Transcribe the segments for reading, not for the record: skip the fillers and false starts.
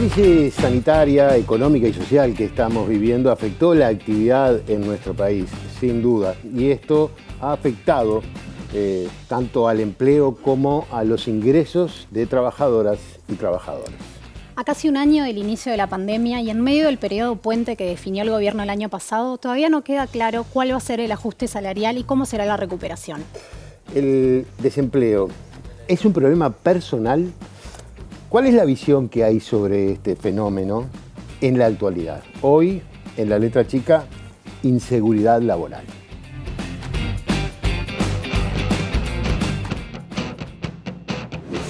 crisis sanitaria, económica y social que estamos viviendo afectó la actividad en nuestro país, sin duda. Y esto ha afectado tanto al empleo como a los ingresos de trabajadoras y trabajadores. A casi un año del inicio de la pandemia y en medio del periodo puente que definió el gobierno el año pasado, todavía no queda claro cuál va a ser el ajuste salarial y cómo será la recuperación. El desempleo es un problema personal. ¿Cuál es la visión que hay sobre este fenómeno en la actualidad? Hoy, en la letra chica, inseguridad laboral.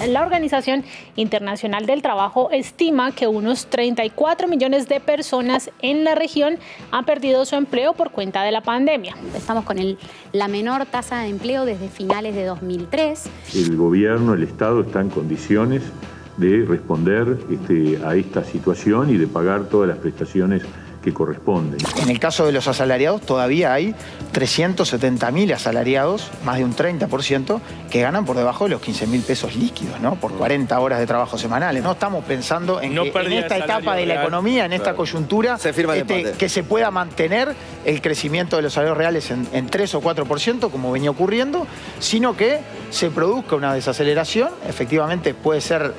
La Organización Internacional del Trabajo estima que unos 34 millones de personas en la región han perdido su empleo por cuenta de la pandemia. Estamos con la menor tasa de empleo desde finales de 2003. El gobierno, el Estado está en condiciones de responder a esta situación y de pagar todas las prestaciones que corresponden. En el caso de los asalariados todavía hay 370.000 asalariados, más de un 30%, que ganan por debajo de los 15.000 pesos líquidos, ¿no? Por 40 horas de trabajo semanales. No estamos pensando en que en esta etapa de la economía, en esta coyuntura, que se pueda mantener el crecimiento de los salarios reales en 3 o 4%, como venía ocurriendo, sino que se produzca una desaceleración. Efectivamente puede ser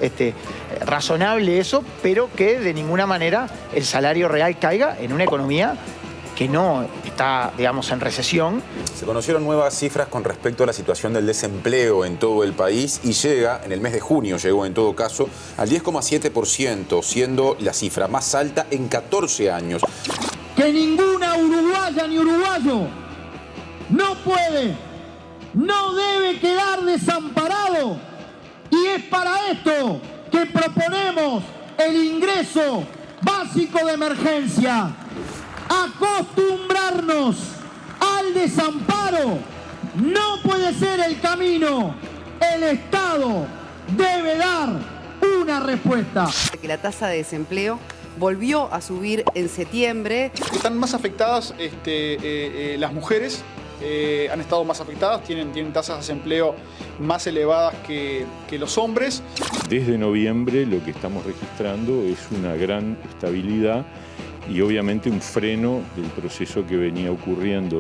razonable eso, pero que de ninguna manera el salario real caiga en una economía que no está, digamos, en recesión. Se conocieron nuevas cifras con respecto a la situación del desempleo en todo el país y llega, en el mes de junio llegó en todo caso, al 10,7%, siendo la cifra más alta en 14 años. Que ninguna uruguaya ni uruguayo no puede, no debe quedar desamparado, y es para esto que proponemos el ingreso básico de emergencia. Acostumbrarnos al desamparo no puede ser el camino. El Estado debe dar una respuesta. Que la tasa de desempleo volvió a subir en septiembre. Están más afectadas las mujeres. Han estado más afectadas, tienen tasas de desempleo más elevadas que los hombres. Desde noviembre lo que estamos registrando es una gran estabilidad y obviamente un freno del proceso que venía ocurriendo.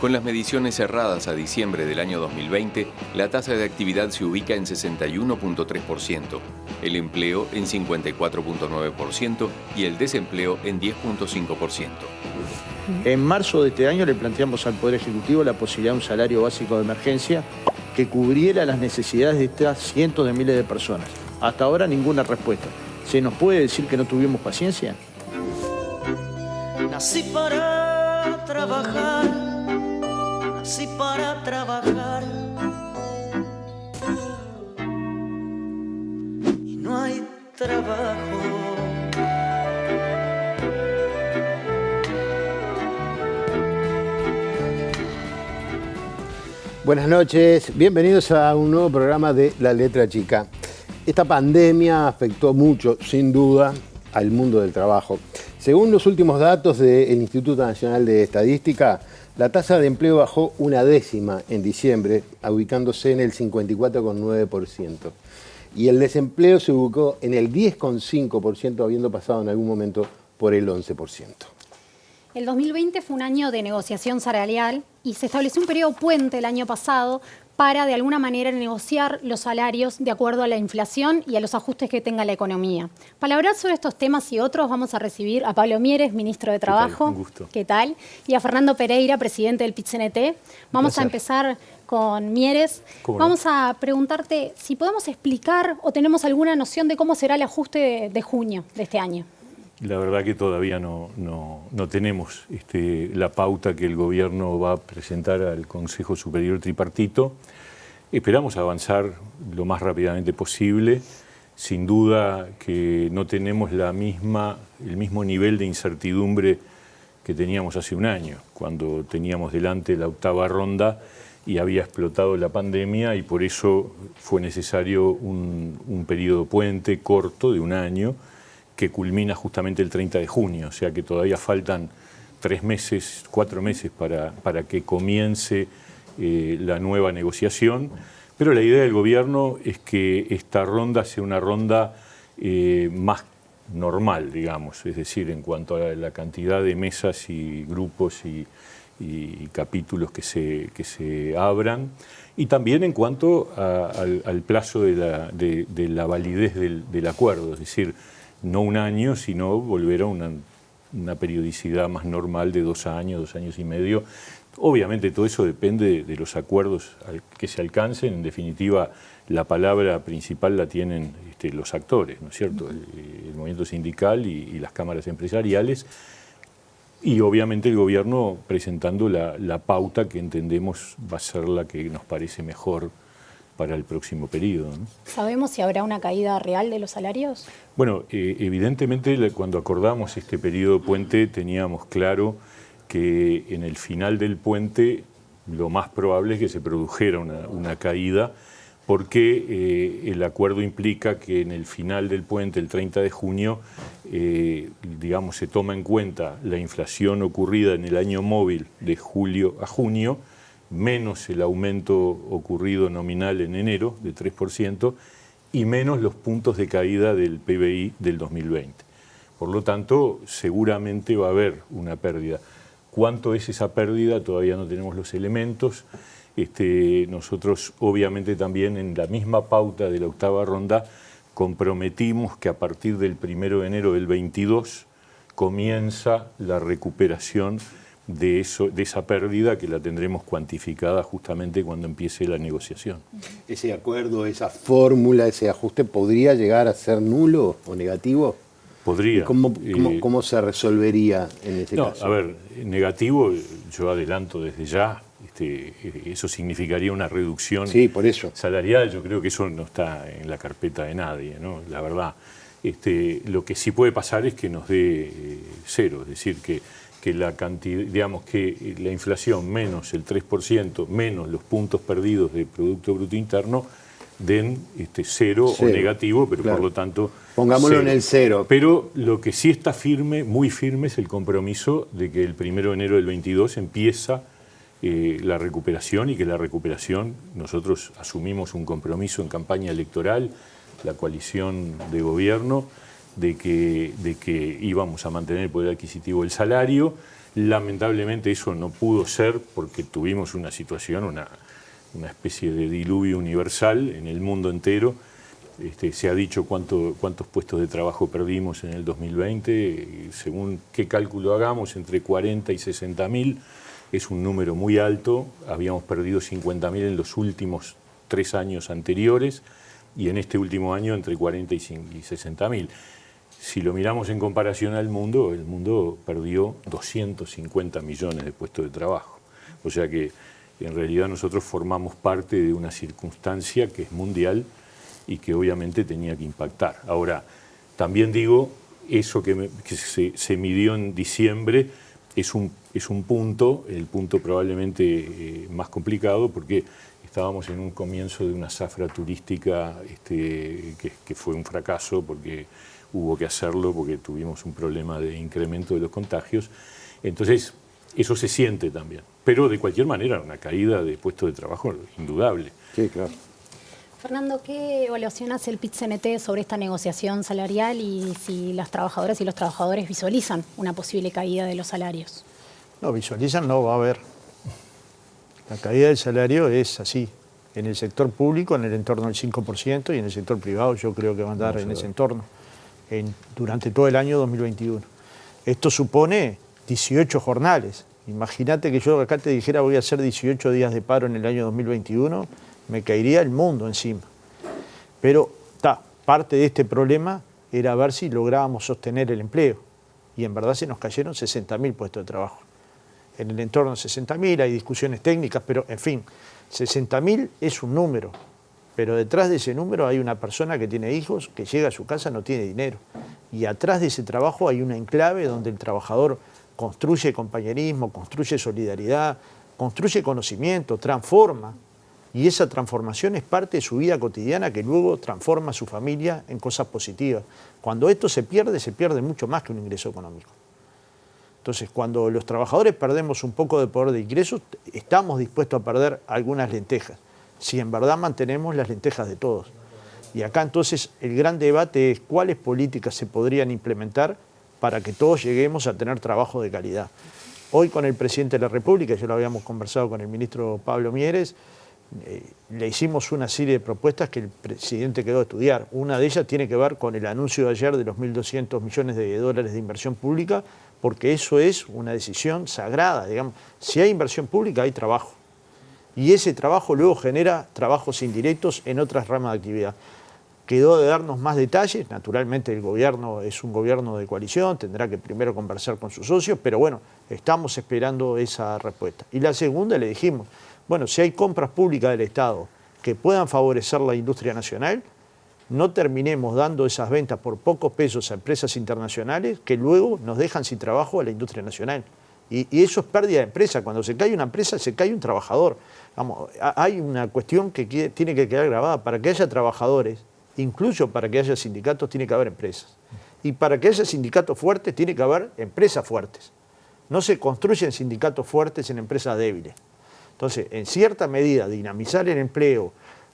Con las mediciones cerradas a diciembre del año 2020, la tasa de actividad se ubica en 61,3%, el empleo en 54,9% y el desempleo en 10,5%. En marzo de este año le planteamos al Poder Ejecutivo la posibilidad de un salario básico de emergencia que cubriera las necesidades de estas cientos de miles de personas. Hasta ahora ninguna respuesta. ¿Se nos puede decir que no tuvimos paciencia? Nací para trabajar, nací para trabajar, y no hay trabajo. Buenas noches, bienvenidos a un nuevo programa de La Letra Chica. Esta pandemia afectó mucho, sin duda, al mundo del trabajo. Según los últimos datos del Instituto Nacional de Estadística, la tasa de empleo bajó 1/10 en diciembre, ubicándose en el 54,9%. Y el desempleo se ubicó en el 10,5%, habiendo pasado en algún momento por el 11%. El 2020 fue un año de negociación salarial y se estableció un periodo puente el año pasado para, de alguna manera, negociar los salarios de acuerdo a la inflación y a los ajustes que tenga la economía. Para hablar sobre estos temas y otros, vamos a recibir a Pablo Mieres, ministro de Trabajo. Un gusto. ¿Qué tal? Y a Fernando Pereira, presidente del PIT-CNT. Vamos a empezar con Mieres. Vamos a preguntarte si podemos explicar o tenemos alguna noción de cómo será el ajuste de junio de este año. La verdad que todavía no tenemos la pauta que el gobierno va a presentar al Consejo Superior Tripartito. Esperamos avanzar lo más rápidamente posible. Sin duda que no tenemos el mismo nivel de incertidumbre que teníamos hace un año, cuando teníamos delante la 8ª ronda y había explotado la pandemia, y por eso fue necesario un periodo puente corto de un año, que culmina justamente el 30 de junio, o sea que todavía faltan 3 meses, 4 meses para que comience la nueva negociación. Pero la idea del gobierno es que esta ronda sea una ronda más normal, digamos, es decir, en cuanto a la cantidad de mesas y grupos y capítulos que se abran, y también en cuanto al plazo de la validez del acuerdo, es decir, no un año, sino volver a una periodicidad más normal de 2 años, 2 años y medio. Obviamente todo eso depende de los acuerdos que se alcancen. En definitiva, la palabra principal la tienen los actores, ¿no es cierto? El movimiento sindical y las cámaras empresariales, y obviamente el gobierno presentando la pauta que entendemos va a ser la que nos parece mejor para el próximo periodo, ¿no? ¿Sabemos si habrá una caída real de los salarios? Bueno, evidentemente cuando acordamos este periodo puente teníamos claro que en el final del puente lo más probable es que se produjera una caída, porque el acuerdo implica que en el final del puente, el 30 de junio, digamos, se toma en cuenta la inflación ocurrida en el año móvil de julio a junio, menos el aumento ocurrido nominal en enero de 3% y menos los puntos de caída del PBI del 2020. Por lo tanto, seguramente va a haber una pérdida. ¿Cuánto es esa pérdida? Todavía no tenemos los elementos. Nosotros obviamente también en la misma pauta de la octava ronda comprometimos que a partir del 1 de enero del 22 comienza la recuperación de esa pérdida, que la tendremos cuantificada justamente cuando empiece la negociación. ¿Ese acuerdo, esa fórmula, ese ajuste podría llegar a ser nulo o negativo? Podría. ¿Cómo se resolvería en ese caso? A ver, negativo, yo adelanto desde ya, eso significaría una reducción salarial. Yo creo que eso no está en la carpeta de nadie, ¿no? La verdad. Lo que sí puede pasar es que nos dé cero, es decir, que la cantidad, digamos, que la inflación menos el 3%, menos los puntos perdidos de Producto Bruto Interno, den cero o negativo, pero por lo tanto... Pongámoslo en el cero. Pero lo que sí está firme, muy firme, es el compromiso de que el 1 de enero del 22 empieza la recuperación, y que la recuperación, nosotros asumimos un compromiso en campaña electoral, la coalición de gobierno, de que íbamos a mantener el poder adquisitivo del salario. Lamentablemente eso no pudo ser porque tuvimos una situación, una especie de diluvio universal en el mundo entero. Se ha dicho cuántos puestos de trabajo perdimos en el 2020, según qué cálculo hagamos, entre 40 y 60.000, es un número muy alto. Habíamos perdido 50.000 en los últimos 3 años anteriores, y en este último año entre 40 y 60.000. Si lo miramos en comparación al mundo, el mundo perdió 250 millones de puestos de trabajo. O sea que en realidad nosotros formamos parte de una circunstancia que es mundial y que obviamente tenía que impactar. Ahora, también digo, eso que se midió en diciembre es un punto, el punto probablemente más complicado, porque estábamos en un comienzo de una zafra turística que fue un fracaso, porque hubo que hacerlo, porque tuvimos un problema de incremento de los contagios. Entonces, eso se siente también. Pero de cualquier manera, una caída de puestos de trabajo indudable. Sí, claro. Fernando, ¿qué evaluación hace el PIT-CNT sobre esta negociación salarial y si las trabajadoras y los trabajadores visualizan una posible caída de los salarios? No, visualizan no va a haber. La caída del salario es así. En el sector público en el entorno del 5%, y en el sector privado yo creo que va a andar en ese entorno durante todo el año 2021. Esto supone 18 jornales. Imagínate que yo acá te dijera voy a hacer 18 días de paro en el año 2021, me caería el mundo encima. Pero parte de este problema era ver si lográbamos sostener el empleo. Y en verdad se nos cayeron 60.000 puestos de trabajo. En el entorno de 60.000 hay discusiones técnicas, pero en fin, 60.000 es un número. Pero detrás de ese número hay una persona que tiene hijos, que llega a su casa, no tiene dinero. Y atrás de ese trabajo hay una enclave donde el trabajador construye compañerismo, construye solidaridad, construye conocimiento, transforma. Y esa transformación es parte de su vida cotidiana, que luego transforma a su familia en cosas positivas. Cuando esto se pierde mucho más que un ingreso económico. Entonces, cuando los trabajadores perdemos un poco de poder de ingresos, estamos dispuestos a perder algunas lentejas, si en verdad mantenemos las lentejas de todos. Y acá entonces el gran debate es cuáles políticas se podrían implementar para que todos lleguemos a tener trabajo de calidad. Hoy con el presidente de la República, ya lo habíamos conversado con el ministro Pablo Mieres, le hicimos una serie de propuestas que el presidente quedó a estudiar. Una de ellas tiene que ver con el anuncio de ayer de los 1.200 millones de dólares de inversión pública, porque eso es una decisión sagrada, digamos. Si hay inversión pública, hay trabajo. Y ese trabajo luego genera trabajos indirectos en otras ramas de actividad. Quedó de darnos más detalles, naturalmente el gobierno es un gobierno de coalición, tendrá que primero conversar con sus socios, pero bueno, estamos esperando esa respuesta. Y la segunda le dijimos, bueno, si hay compras públicas del Estado que puedan favorecer la industria nacional, no terminemos dando esas ventas por pocos pesos a empresas internacionales que luego nos dejan sin trabajo a la industria nacional. Y eso es pérdida de empresa. Cuando se cae una empresa, se cae un trabajador. Vamos, hay una cuestión que tiene que quedar grabada. Para que haya trabajadores, incluso para que haya sindicatos, tiene que haber empresas. Y para que haya sindicatos fuertes, tiene que haber empresas fuertes. No se construyen sindicatos fuertes en empresas débiles. Entonces, en cierta medida, dinamizar el empleo,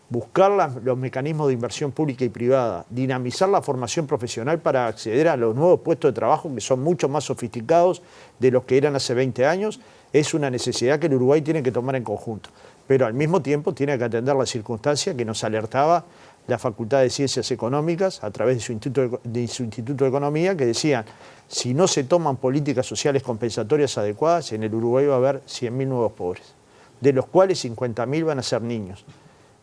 buscar los mecanismos de inversión pública y privada, dinamizar la formación profesional para acceder a los nuevos puestos de trabajo que son mucho más sofisticados de los que eran hace 20 años, es una necesidad que el Uruguay tiene que tomar en conjunto. Pero al mismo tiempo tiene que atender la circunstancia que nos alertaba la Facultad de Ciencias Económicas a través de su Instituto de Economía, que decían, si no se toman políticas sociales compensatorias adecuadas, en el Uruguay va a haber 100.000 nuevos pobres, de los cuales 50.000 van a ser niños.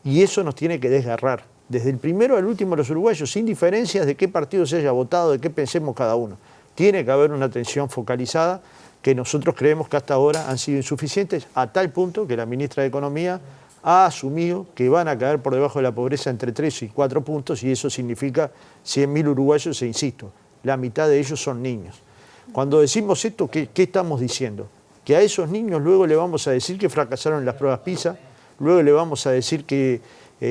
Y eso nos tiene que desgarrar, desde el primero al último de los uruguayos, sin diferencias de qué partido se haya votado, de qué pensemos cada uno. Tiene que haber una atención focalizada que nosotros creemos que hasta ahora han sido insuficientes, a tal punto que la ministra de Economía ha asumido que van a caer por debajo de la pobreza entre 3 y 4 puntos, y eso significa 100.000 uruguayos, e insisto, la mitad de ellos son niños. Cuando decimos esto, ¿qué estamos diciendo? Que a esos niños luego le vamos a decir que fracasaron en las pruebas PISA, luego le vamos a decir que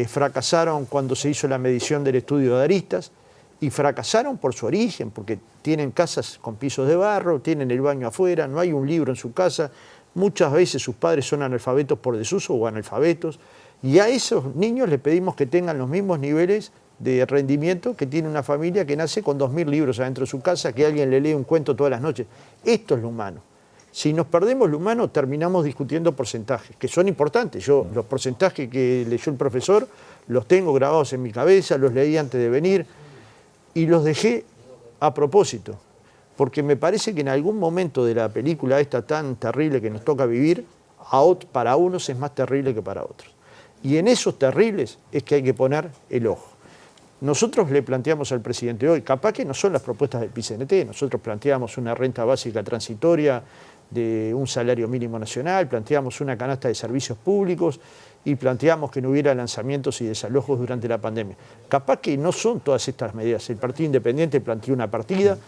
fracasaron cuando se hizo la medición del estudio de aristas, y fracasaron por su origen, porque tienen casas con pisos de barro, tienen el baño afuera, no hay un libro en su casa, muchas veces sus padres son analfabetos por desuso o analfabetos, y a esos niños les pedimos que tengan los mismos niveles de rendimiento que tiene una familia que nace con 2.000 libros adentro de su casa, que alguien le lee un cuento todas las noches. Esto es lo humano. Si nos perdemos lo humano, terminamos discutiendo porcentajes, que son importantes. Yo los porcentajes que leyó el profesor los tengo grabados en mi cabeza, los leí antes de venir y los dejé a propósito, porque me parece que en algún momento de la película esta tan terrible que nos toca vivir, para unos es más terrible que para otros. Y en esos terribles es que hay que poner el ojo. Nosotros le planteamos al presidente hoy, capaz que no son las propuestas del PIT-CNT, nosotros planteamos una renta básica transitoria de un salario mínimo nacional, planteamos una canasta de servicios públicos y planteamos que no hubiera lanzamientos y desalojos durante la pandemia. Capaz que no son todas estas medidas. El Partido Independiente planteó una partida,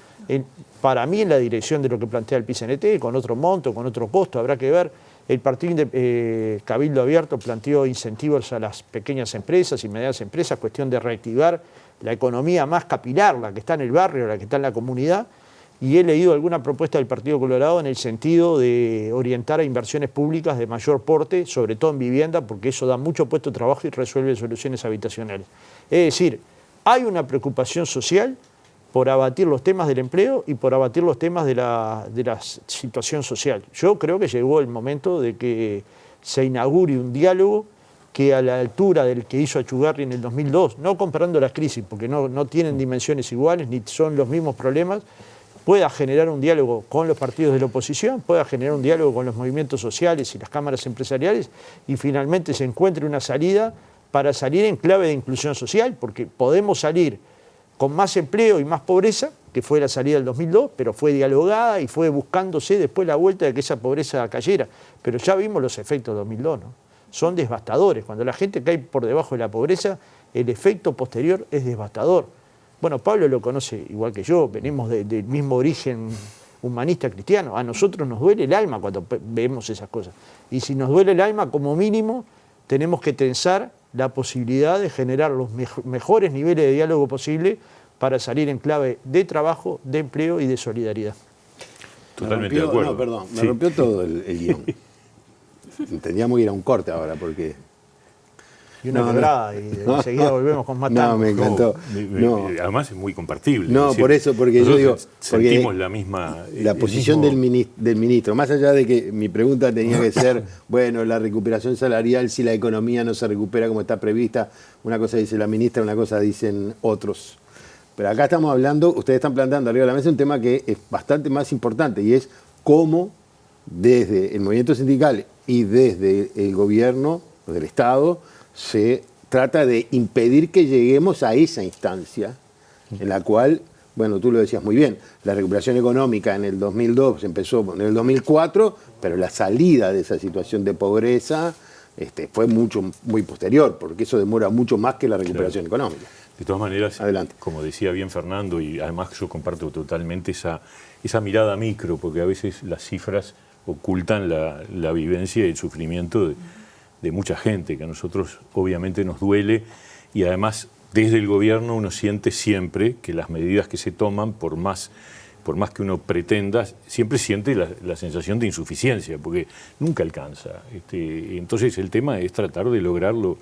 para mí en la dirección de lo que plantea el PIT-CNT, con otro monto, con otro costo, habrá que ver. El Partido Cabildo Abierto planteó incentivos a las pequeñas empresas y medianas empresas, cuestión de reactivar la economía más capilar, la que está en el barrio, la que está en la comunidad. Y he leído alguna propuesta del Partido Colorado en el sentido de orientar a inversiones públicas de mayor porte, sobre todo en vivienda, porque eso da mucho puesto de trabajo y resuelve soluciones habitacionales. Es decir, hay una preocupación social por abatir los temas del empleo y por abatir los temas de la situación social. Yo creo que llegó el momento de que se inaugure un diálogo que a la altura del que hizo Achugarri en el 2002, no comparando las crisis, porque no tienen dimensiones iguales ni son los mismos problemas, pueda generar un diálogo con los partidos de la oposición, pueda generar un diálogo con los movimientos sociales y las cámaras empresariales y finalmente se encuentre una salida para salir en clave de inclusión social, porque podemos salir con más empleo y más pobreza, que fue la salida del 2002, pero fue dialogada y fue buscándose después la vuelta de que esa pobreza cayera. Pero ya vimos los efectos del 2002, ¿no? Son devastadores. Cuando la gente cae por debajo de la pobreza, el efecto posterior es devastador. Bueno, Pablo lo conoce igual que yo, venimos del mismo origen humanista cristiano. A nosotros nos duele el alma cuando vemos esas cosas. Y si nos duele el alma, como mínimo, tenemos que tensar la posibilidad de generar los mejores niveles de diálogo posible para salir en clave de trabajo, de empleo y de solidaridad. Totalmente de acuerdo. No, perdón, me rompió todo el guión. Tendríamos que ir a un corte ahora porque... y una quebrada, y enseguida volvemos con más tango. No, me encantó. Además es muy compartible. No, es decir, por eso, porque yo digo... sentimos la misma... La posición del ministro, más allá de que mi pregunta tenía que ser, bueno, la recuperación salarial, si la economía no se recupera como está prevista, una cosa dice la ministra, una cosa dicen otros. Pero acá estamos hablando, ustedes están planteando arriba de la mesa un tema que es bastante más importante, y es cómo desde el movimiento sindical y desde el gobierno del Estado se trata de impedir que lleguemos a esa instancia en la cual, bueno, tú lo decías muy bien, la recuperación económica en el 2002 empezó en el 2004, pero la salida de esa situación de pobreza fue muy posterior, porque eso demora mucho más que la recuperación económica. De todas maneras, adelante. Como decía bien Fernando, y además yo comparto totalmente esa mirada micro, porque a veces las cifras ocultan la vivencia y el sufrimiento de mucha gente, que a nosotros obviamente nos duele, y además desde el gobierno uno siente siempre que las medidas que se toman, por más que uno pretenda, siempre siente la sensación de insuficiencia, porque nunca alcanza. Entonces el tema es tratar de lograrlo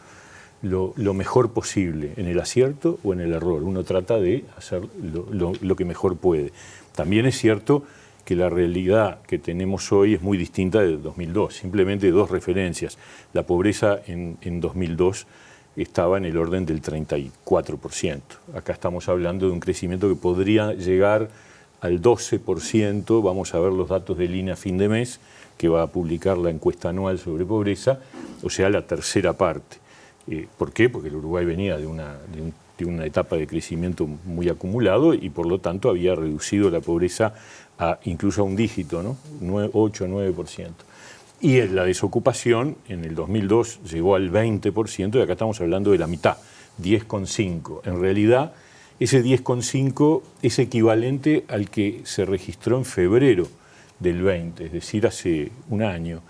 lo mejor posible, en el acierto o en el error. Uno trata de hacer lo que mejor puede. También es cierto que la realidad que tenemos hoy es muy distinta de 2002. Simplemente dos referencias. La pobreza en 2002 estaba en el orden del 34%. Acá estamos hablando de un crecimiento que podría llegar al 12%. Vamos a ver los datos del INE a fin de mes, que va a publicar la encuesta anual sobre pobreza, o sea, la tercera parte. ¿Por qué? Porque el Uruguay venía de una etapa de crecimiento muy acumulado y por lo tanto había reducido la pobreza incluso a un dígito, ¿no? 8 o 9%. Y la desocupación en el 2002 llegó al 20% y acá estamos hablando de la mitad, 10,5%. En realidad, ese 10,5% es equivalente al que se registró en febrero del 20, es decir, hace un año,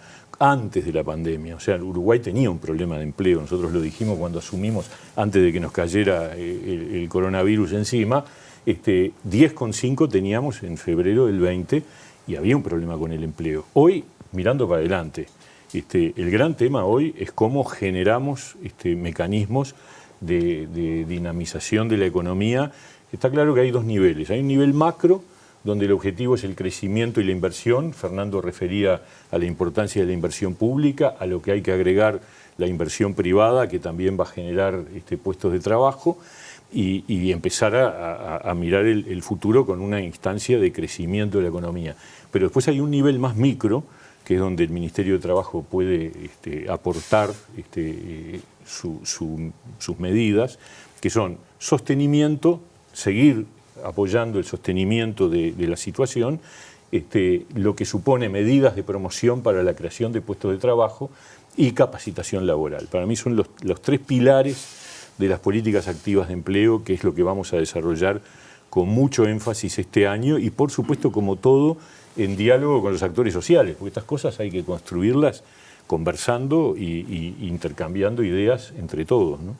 antes de la pandemia. O sea, el Uruguay tenía un problema de empleo, nosotros lo dijimos cuando asumimos, antes de que nos cayera el coronavirus encima, 10,5 teníamos en febrero del 20 y había un problema con el empleo. Hoy, mirando para adelante, el gran tema hoy es cómo generamos mecanismos de dinamización de la economía. Está claro que hay dos niveles. Hay un nivel macro, donde el objetivo es el crecimiento y la inversión. Fernando refería a la importancia de la inversión pública, a lo que hay que agregar la inversión privada, que también va a generar puestos de trabajo, y empezar a mirar el futuro con una instancia de crecimiento de la economía. Pero después hay un nivel más micro, que es donde el Ministerio de Trabajo puede aportar sus medidas, que son sostenimiento, seguir apoyando el sostenimiento de la situación, lo que supone medidas de promoción para la creación de puestos de trabajo y capacitación laboral. Para mí son los tres pilares de las políticas activas de empleo, que es lo que vamos a desarrollar con mucho énfasis este año y, por supuesto, como todo, en diálogo con los actores sociales, porque estas cosas hay que construirlas conversando y intercambiando ideas entre todos, ¿no?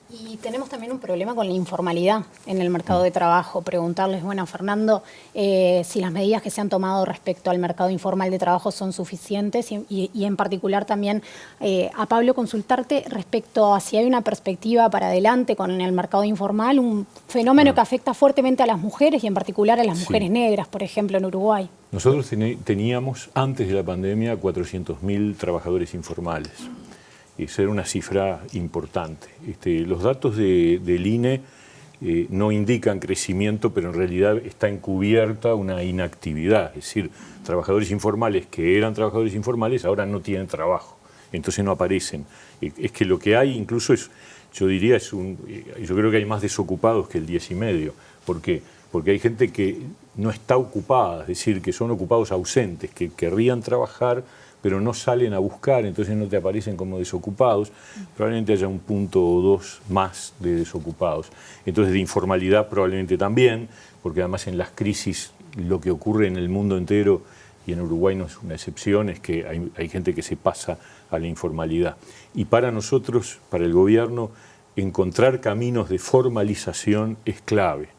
Y tenemos también un problema con la informalidad en el mercado de trabajo. Preguntarles, bueno, Fernando, si las medidas que se han tomado respecto al mercado informal de trabajo son suficientes y en particular también a Pablo consultarte respecto a si hay una perspectiva para adelante con el mercado informal, un fenómeno que afecta fuertemente a las mujeres y en particular a las mujeres negras, por ejemplo, en Uruguay. Nosotros teníamos antes de la pandemia 400.000 trabajadores informales. Esa era una cifra importante. Los datos del INE no indican crecimiento, pero en realidad está encubierta una inactividad. Es decir, trabajadores informales que eran trabajadores informales ahora no tienen trabajo, entonces no aparecen. Es que lo que hay incluso es, yo diría, yo creo que hay más desocupados que el 10,5. ¿Por qué? Porque hay gente que no está ocupada, es decir, que son ocupados ausentes, que querrían trabajar, pero no salen a buscar, entonces no te aparecen como desocupados. Probablemente haya un punto o dos más de desocupados. Entonces de informalidad probablemente también, porque además en las crisis lo que ocurre en el mundo entero, y en Uruguay no es una excepción, es que hay gente que se pasa a la informalidad. Y para nosotros, para el gobierno, encontrar caminos de formalización es clave.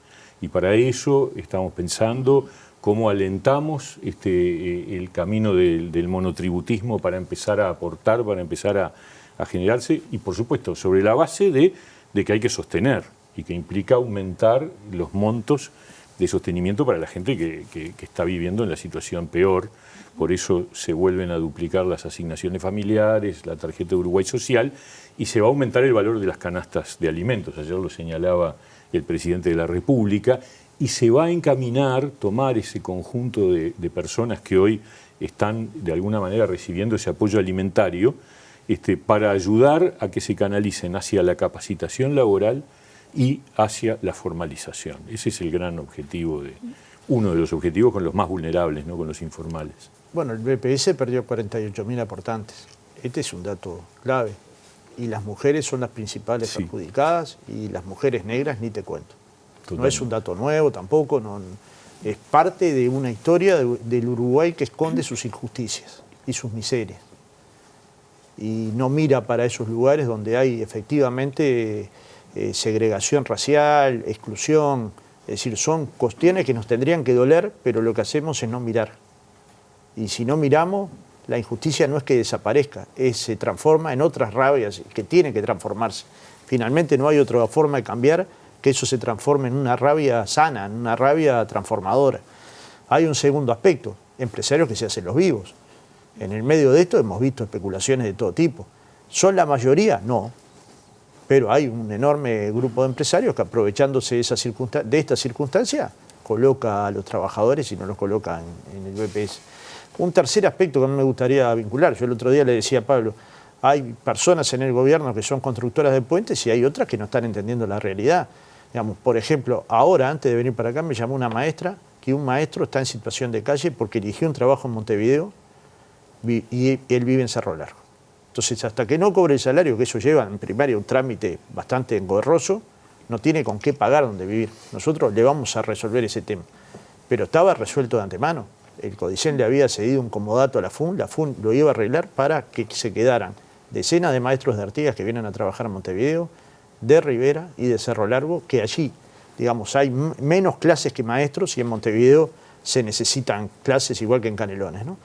Y para eso estamos pensando cómo alentamos el camino del monotributismo para empezar a aportar, para empezar a generarse y, por supuesto, sobre la base de que hay que sostener y que implica aumentar los montos de sostenimiento para la gente que está viviendo en la situación peor. Por eso se vuelven a duplicar las asignaciones familiares, la tarjeta de Uruguay Social, y se va a aumentar el valor de las canastas de alimentos. Ayer lo señalaba el presidente de la República, y se va a encaminar, tomar ese conjunto de personas que hoy están de alguna manera recibiendo ese apoyo alimentario, para ayudar a que se canalicen hacia la capacitación laboral y hacia la formalización. Ese es el gran objetivo, uno de los objetivos con los más vulnerables, ¿no? Con los informales. Bueno, el BPS perdió 48.000 aportantes. Este es un dato clave. Y las mujeres son las principales perjudicadas, y las mujeres negras ni te cuento. Totalmente. No es un dato nuevo tampoco, es parte de una historia del Uruguay que esconde sus injusticias y sus miserias. Y no mira para esos lugares donde hay efectivamente segregación racial, exclusión. Es decir, son cuestiones que nos tendrían que doler, pero lo que hacemos es no mirar. Y si no miramos, la injusticia no es que desaparezca, se transforma en otras rabias que tienen que transformarse. Finalmente no hay otra forma de cambiar que eso se transforme en una rabia sana, en una rabia transformadora. Hay un segundo aspecto, empresarios que se hacen los vivos. En el medio de esto hemos visto especulaciones de todo tipo. ¿Son la mayoría? No. Pero hay un enorme grupo de empresarios que, aprovechándose de esta circunstancia, coloca a los trabajadores y no los coloca en el BPS. Un tercer aspecto que a mí me gustaría vincular. Yo el otro día le decía a Pablo, hay personas en el gobierno que son constructoras de puentes y hay otras que no están entendiendo la realidad. Digamos, por ejemplo, ahora, antes de venir para acá, me llamó una maestra que un maestro está en situación de calle porque eligió un trabajo en Montevideo y él vive en Cerro Largo. Entonces, hasta que no cobre el salario, que eso lleva en primaria un trámite bastante engorroso, no tiene con qué pagar donde vivir. Nosotros le vamos a resolver ese tema. Pero estaba resuelto de antemano. El Codicen le había cedido un comodato a la FUN lo iba a arreglar para que se quedaran decenas de maestros de Artigas que vienen a trabajar en Montevideo, de Rivera y de Cerro Largo, que allí, digamos, hay menos clases que maestros y en Montevideo se necesitan clases igual que en Canelones, ¿no?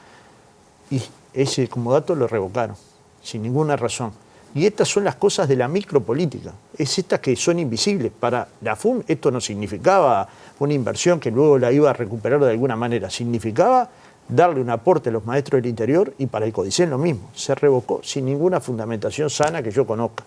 Y ese comodato lo revocaron, sin ninguna razón. Y estas son las cosas de la micropolítica, es estas que son invisibles. Para la FUN esto no significaba una inversión que luego la iba a recuperar de alguna manera, significaba darle un aporte a los maestros del interior, y para el Codicen lo mismo, se revocó sin ninguna fundamentación sana que yo conozca.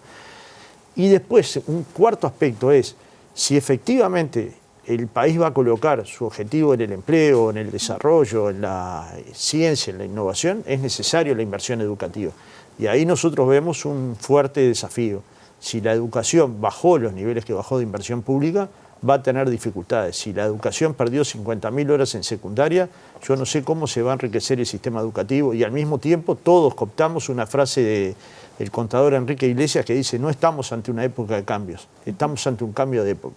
Y después, un cuarto aspecto es, si efectivamente el país va a colocar su objetivo en el empleo, en el desarrollo, en la ciencia, en la innovación, es necesario la inversión educativa. Y ahí nosotros vemos un fuerte desafío. Si la educación bajó los niveles que bajó de inversión pública, va a tener dificultades. Si la educación perdió 50.000 horas en secundaria, yo no sé cómo se va a enriquecer el sistema educativo. Y al mismo tiempo todos cooptamos una frase del contador Enrique Iglesias que dice: no estamos ante una época de cambios, estamos ante un cambio de época.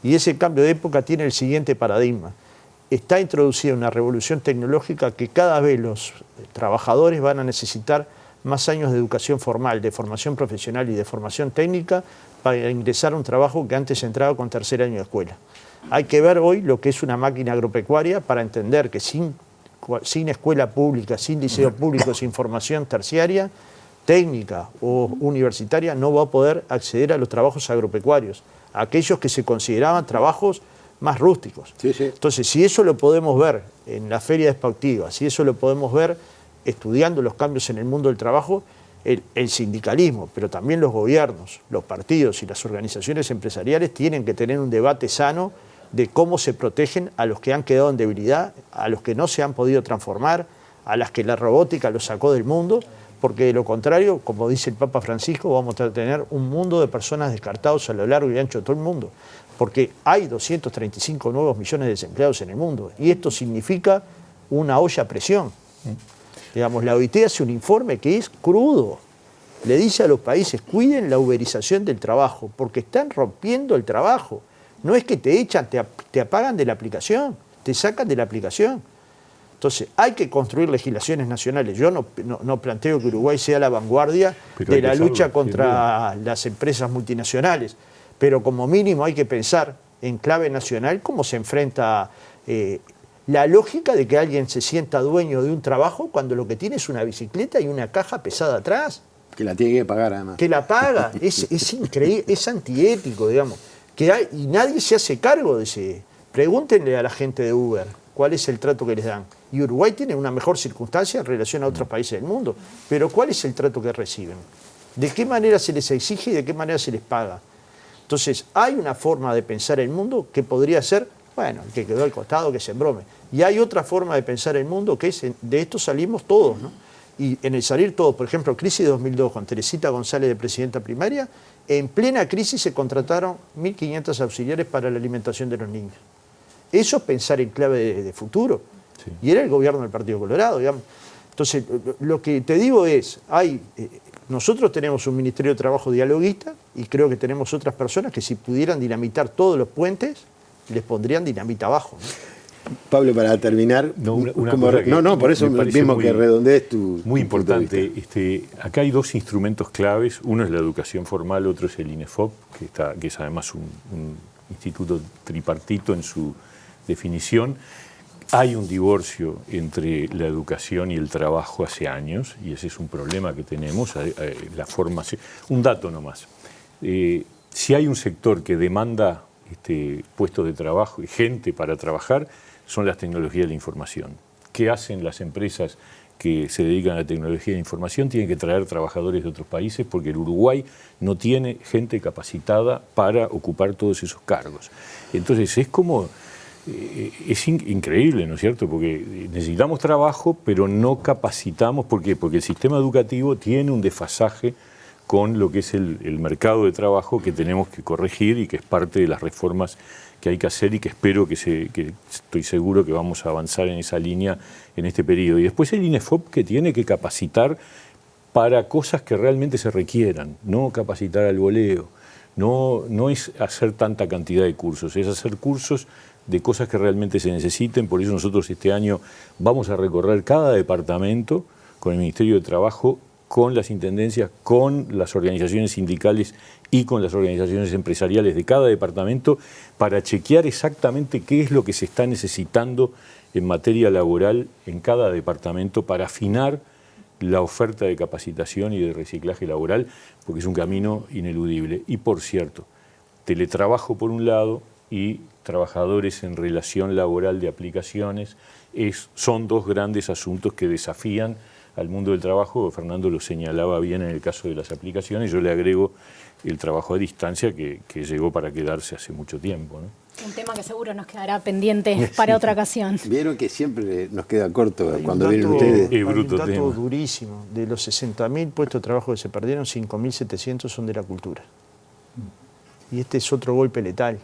Y ese cambio de época tiene el siguiente paradigma. Está introducida una revolución tecnológica que cada vez los trabajadores van a necesitar más años de educación formal, de formación profesional y de formación técnica para ingresar a un trabajo que antes entraba con tercer año de escuela. Hay que ver hoy lo que es una máquina agropecuaria para entender que sin escuela pública, sin liceo público, sin formación terciaria, técnica o universitaria, no va a poder acceder a los trabajos agropecuarios, a aquellos que se consideraban trabajos más rústicos. Sí, sí. Entonces, si eso lo podemos ver en la feria de Expactiva, si eso lo podemos ver estudiando los cambios en el mundo del trabajo, el sindicalismo, pero también los gobiernos, los partidos y las organizaciones empresariales tienen que tener un debate sano de cómo se protegen a los que han quedado en debilidad, a los que no se han podido transformar, a las que la robótica los sacó del mundo, porque de lo contrario, como dice el Papa Francisco, vamos a tener un mundo de personas descartados a lo largo y ancho de todo el mundo, porque hay 235 nuevos millones de desempleados en el mundo, y esto significa una olla a presión. Digamos, la OIT hace un informe que es crudo. Le dice a los países: cuiden la uberización del trabajo, porque están rompiendo el trabajo. No es que te echan, te apagan de la aplicación, te sacan de la aplicación. Entonces, hay que construir legislaciones nacionales. Yo no planteo que Uruguay sea la vanguardia de la lucha contra las empresas multinacionales, pero como mínimo hay que pensar en clave nacional cómo se enfrenta la lógica de que alguien se sienta dueño de un trabajo cuando lo que tiene es una bicicleta y una caja pesada atrás. Que la tiene que pagar además. Que la paga, es increíble, es antiético, digamos. Y nadie se hace cargo de ese. Pregúntenle a la gente de Uber cuál es el trato que les dan. Y Uruguay tiene una mejor circunstancia en relación a otros países del mundo. Pero ¿cuál es el trato que reciben? ¿De qué manera se les exige y de qué manera se les paga? Entonces, hay una forma de pensar el mundo que podría ser, bueno, el que quedó al costado, que se embrome. Y hay otra forma de pensar el mundo que es, de esto salimos todos, ¿no? Y en el salir todos, por ejemplo, crisis de 2002, con Teresita González de presidenta primaria, en plena crisis se contrataron 1.500 auxiliares para la alimentación de los niños. Eso es pensar en clave de futuro. Sí. Y era el gobierno del Partido Colorado, digamos. Entonces, lo que te digo es, nosotros tenemos un Ministerio de Trabajo dialoguista y creo que tenemos otras personas que si pudieran dinamitar todos los puentes, les pondrían dinamita abajo, ¿no? Pablo, para terminar, por eso mismo que redondees tu... Muy importante. Acá hay dos instrumentos claves. Uno es la educación formal, otro es el INEFOP, que es además un instituto tripartito en su definición. Hay un divorcio entre la educación y el trabajo hace años, y ese es un problema que tenemos, la formación. Un dato nomás. Si hay un sector que demanda puestos de trabajo y gente para trabajar, son las tecnologías de la información. ¿Qué hacen las empresas que se dedican a la tecnología de la información? Tienen que traer trabajadores de otros países porque el Uruguay no tiene gente capacitada para ocupar todos esos cargos. Entonces es increíble, ¿no es cierto? Porque necesitamos trabajo, pero no capacitamos. ¿Por qué? Porque el sistema educativo tiene un desfasaje con lo que es el mercado de trabajo que tenemos que corregir y que es parte de las reformas que hay que hacer y que espero que estoy seguro que vamos a avanzar en esa línea en este periodo. Y después el INEFOP, que tiene que capacitar para cosas que realmente se requieran, no capacitar al voleo, no es hacer tanta cantidad de cursos, es hacer cursos de cosas que realmente se necesiten. Por eso nosotros este año vamos a recorrer cada departamento con el Ministerio de Trabajo, con las intendencias, con las organizaciones sindicales y con las organizaciones empresariales de cada departamento para chequear exactamente qué es lo que se está necesitando en materia laboral en cada departamento para afinar la oferta de capacitación y de reciclaje laboral, porque es un camino ineludible. Y por cierto, teletrabajo por un lado y trabajadores en relación laboral de aplicaciones son dos grandes asuntos que desafían al mundo del trabajo. Fernando lo señalaba bien en el caso de las aplicaciones. Yo le agrego el trabajo a distancia que llegó para quedarse hace mucho tiempo, ¿no? Un tema que seguro nos quedará pendiente para otra ocasión. Vieron que siempre nos queda corto cuando vienen ustedes. Hay un dato durísimo. De los 60.000 puestos de trabajo que se perdieron, 5.700 son de la cultura. Y este es otro golpe letal.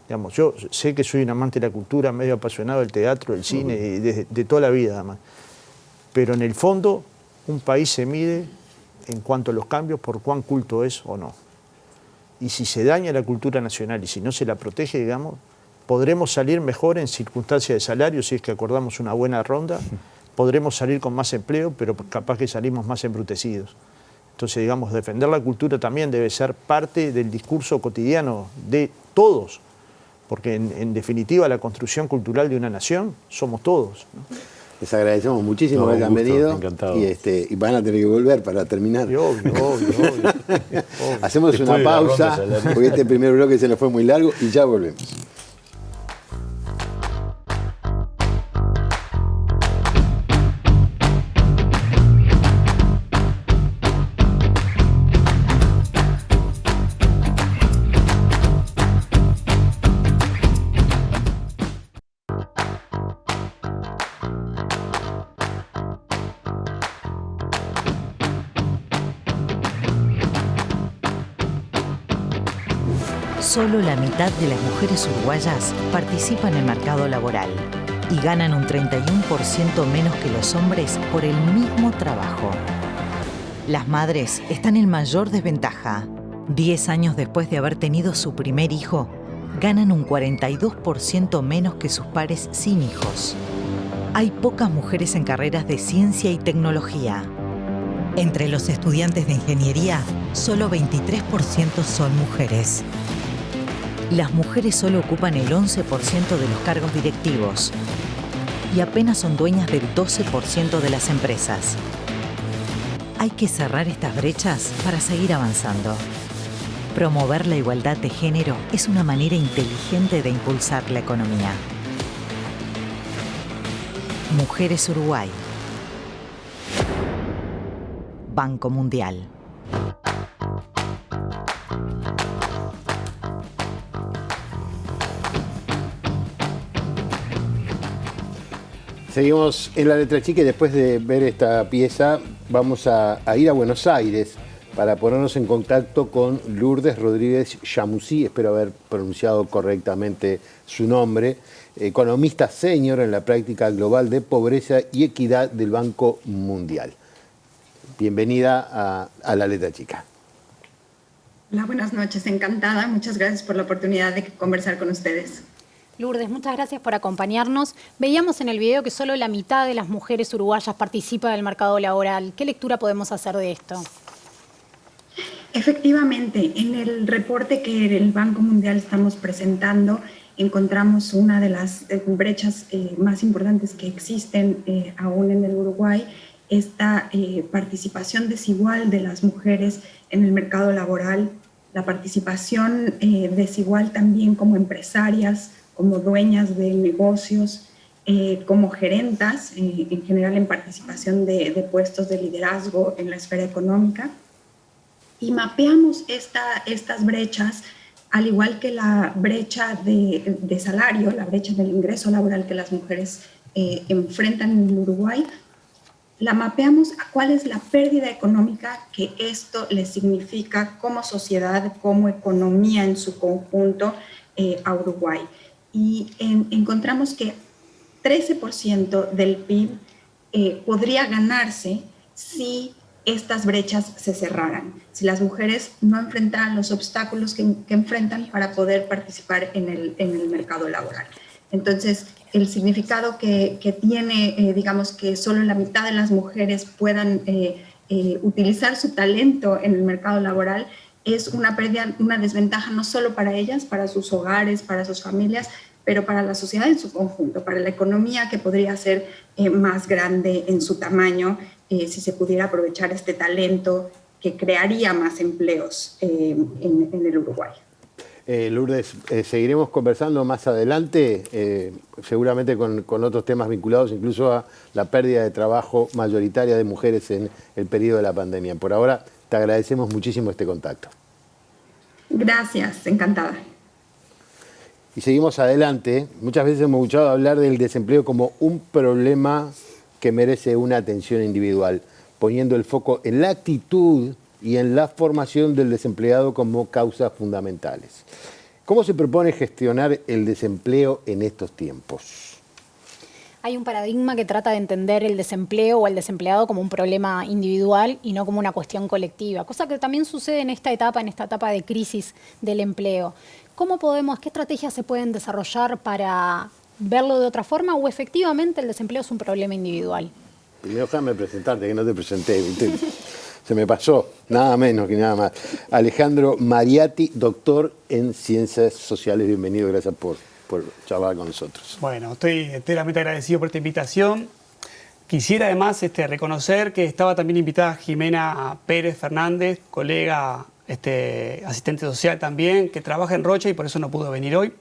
Digamos, yo sé que soy un amante de la cultura, medio apasionado del teatro, del cine, de toda la vida además. Pero en el fondo, un país se mide en cuanto a los cambios por cuán culto es o no. Y si se daña la cultura nacional y si no se la protege, digamos, podremos salir mejor en circunstancias de salario, si es que acordamos una buena ronda, podremos salir con más empleo, pero capaz que salimos más embrutecidos. Entonces, digamos, defender la cultura también debe ser parte del discurso cotidiano de todos, porque en definitiva la construcción cultural de una nación somos todos, ¿no? Les agradecemos muchísimo que hayan venido. Encantado. Y van a tener que volver para terminar. Obvio. Hacemos Después una pausa, porque este primer bloque se nos fue muy largo y ya volvemos. Solo la mitad de las mujeres uruguayas participan en el mercado laboral y ganan un 31% menos que los hombres por el mismo trabajo. Las madres están en mayor desventaja. 10 años después de haber tenido su primer hijo, ganan un 42% menos que sus pares sin hijos. Hay pocas mujeres en carreras de ciencia y tecnología. Entre los estudiantes de ingeniería, solo 23% son mujeres. Las mujeres solo ocupan el 11% de los cargos directivos y apenas son dueñas del 12% de las empresas. Hay que cerrar estas brechas para seguir avanzando. Promover la igualdad de género es una manera inteligente de impulsar la economía. Mujeres Uruguay. Banco Mundial. Seguimos en La Letra Chica y después de ver esta pieza vamos a ir a Buenos Aires para ponernos en contacto con Lourdes Rodríguez Chamusí, espero haber pronunciado correctamente su nombre, economista senior en la práctica global de pobreza y equidad del Banco Mundial. Bienvenida a La Letra Chica. Hola, buenas noches, encantada. Muchas gracias por la oportunidad de conversar con ustedes. Lourdes, muchas gracias por acompañarnos. Veíamos en el video que solo la mitad de las mujeres uruguayas participa del mercado laboral. ¿Qué lectura podemos hacer de esto? Efectivamente, en el reporte que el Banco Mundial estamos presentando, encontramos una de las brechas más importantes que existen aún en el Uruguay, esta participación desigual de las mujeres en el mercado laboral, la participación desigual también como empresarias, como dueñas de negocios, como gerentas, en general en participación de puestos de liderazgo en la esfera económica. Y mapeamos estas brechas, al igual que la brecha de salario, la brecha del ingreso laboral que las mujeres enfrentan en el Uruguay, la mapeamos a cuál es la pérdida económica que esto les significa como sociedad, como economía en su conjunto a Uruguay. Y encontramos que 13% del PIB podría ganarse si estas brechas se cerraran, si las mujeres no enfrentaran los obstáculos que enfrentan para poder participar en el mercado laboral. Entonces, el significado que tiene, digamos, que solo la mitad de las mujeres puedan utilizar su talento en el mercado laboral es una pérdida, una desventaja no solo para ellas, para sus hogares, para sus familias, pero para la sociedad en su conjunto, para la economía que podría ser más grande en su tamaño si se pudiera aprovechar este talento que crearía más empleos en el Uruguay. Lourdes, seguiremos conversando más adelante, seguramente con otros temas vinculados incluso a la pérdida de trabajo mayoritaria de mujeres en el periodo de la pandemia. Por ahora, te agradecemos muchísimo este contacto. Gracias, encantada. Y seguimos adelante. Muchas veces hemos escuchado hablar del desempleo como un problema que merece una atención individual, poniendo el foco en la actitud y en la formación del desempleado como causas fundamentales. ¿Cómo se propone gestionar el desempleo en estos tiempos? Hay un paradigma que trata de entender el desempleo o el desempleado como un problema individual y no como una cuestión colectiva, cosa que también sucede en esta etapa de crisis del empleo. ¿Qué estrategias se pueden desarrollar para verlo de otra forma o efectivamente el desempleo es un problema individual? Primero déjame presentarte, que no te presenté, ¿viste? Se me pasó, nada menos que nada más. Alejandro Mariatti, doctor en Ciencias Sociales, bienvenido, gracias por charlar con nosotros. Bueno, estoy enteramente agradecido por esta invitación. Quisiera además reconocer que estaba también invitada Jimena Pérez Fernández, colega asistente social también, que trabaja en Rocha y por eso no pudo venir hoy.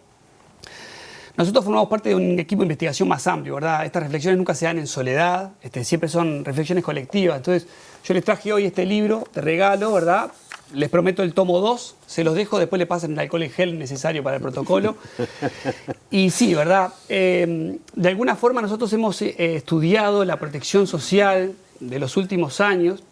Nosotros formamos parte de un equipo de investigación más amplio, ¿verdad? Estas reflexiones nunca se dan en soledad, siempre son reflexiones colectivas. Entonces, yo les traje hoy este libro de regalo, ¿verdad? Les prometo el tomo 2, se los dejo, después le pasan el alcohol en gel necesario para el protocolo. Y sí, ¿verdad? De alguna forma nosotros hemos estudiado la protección social de los últimos años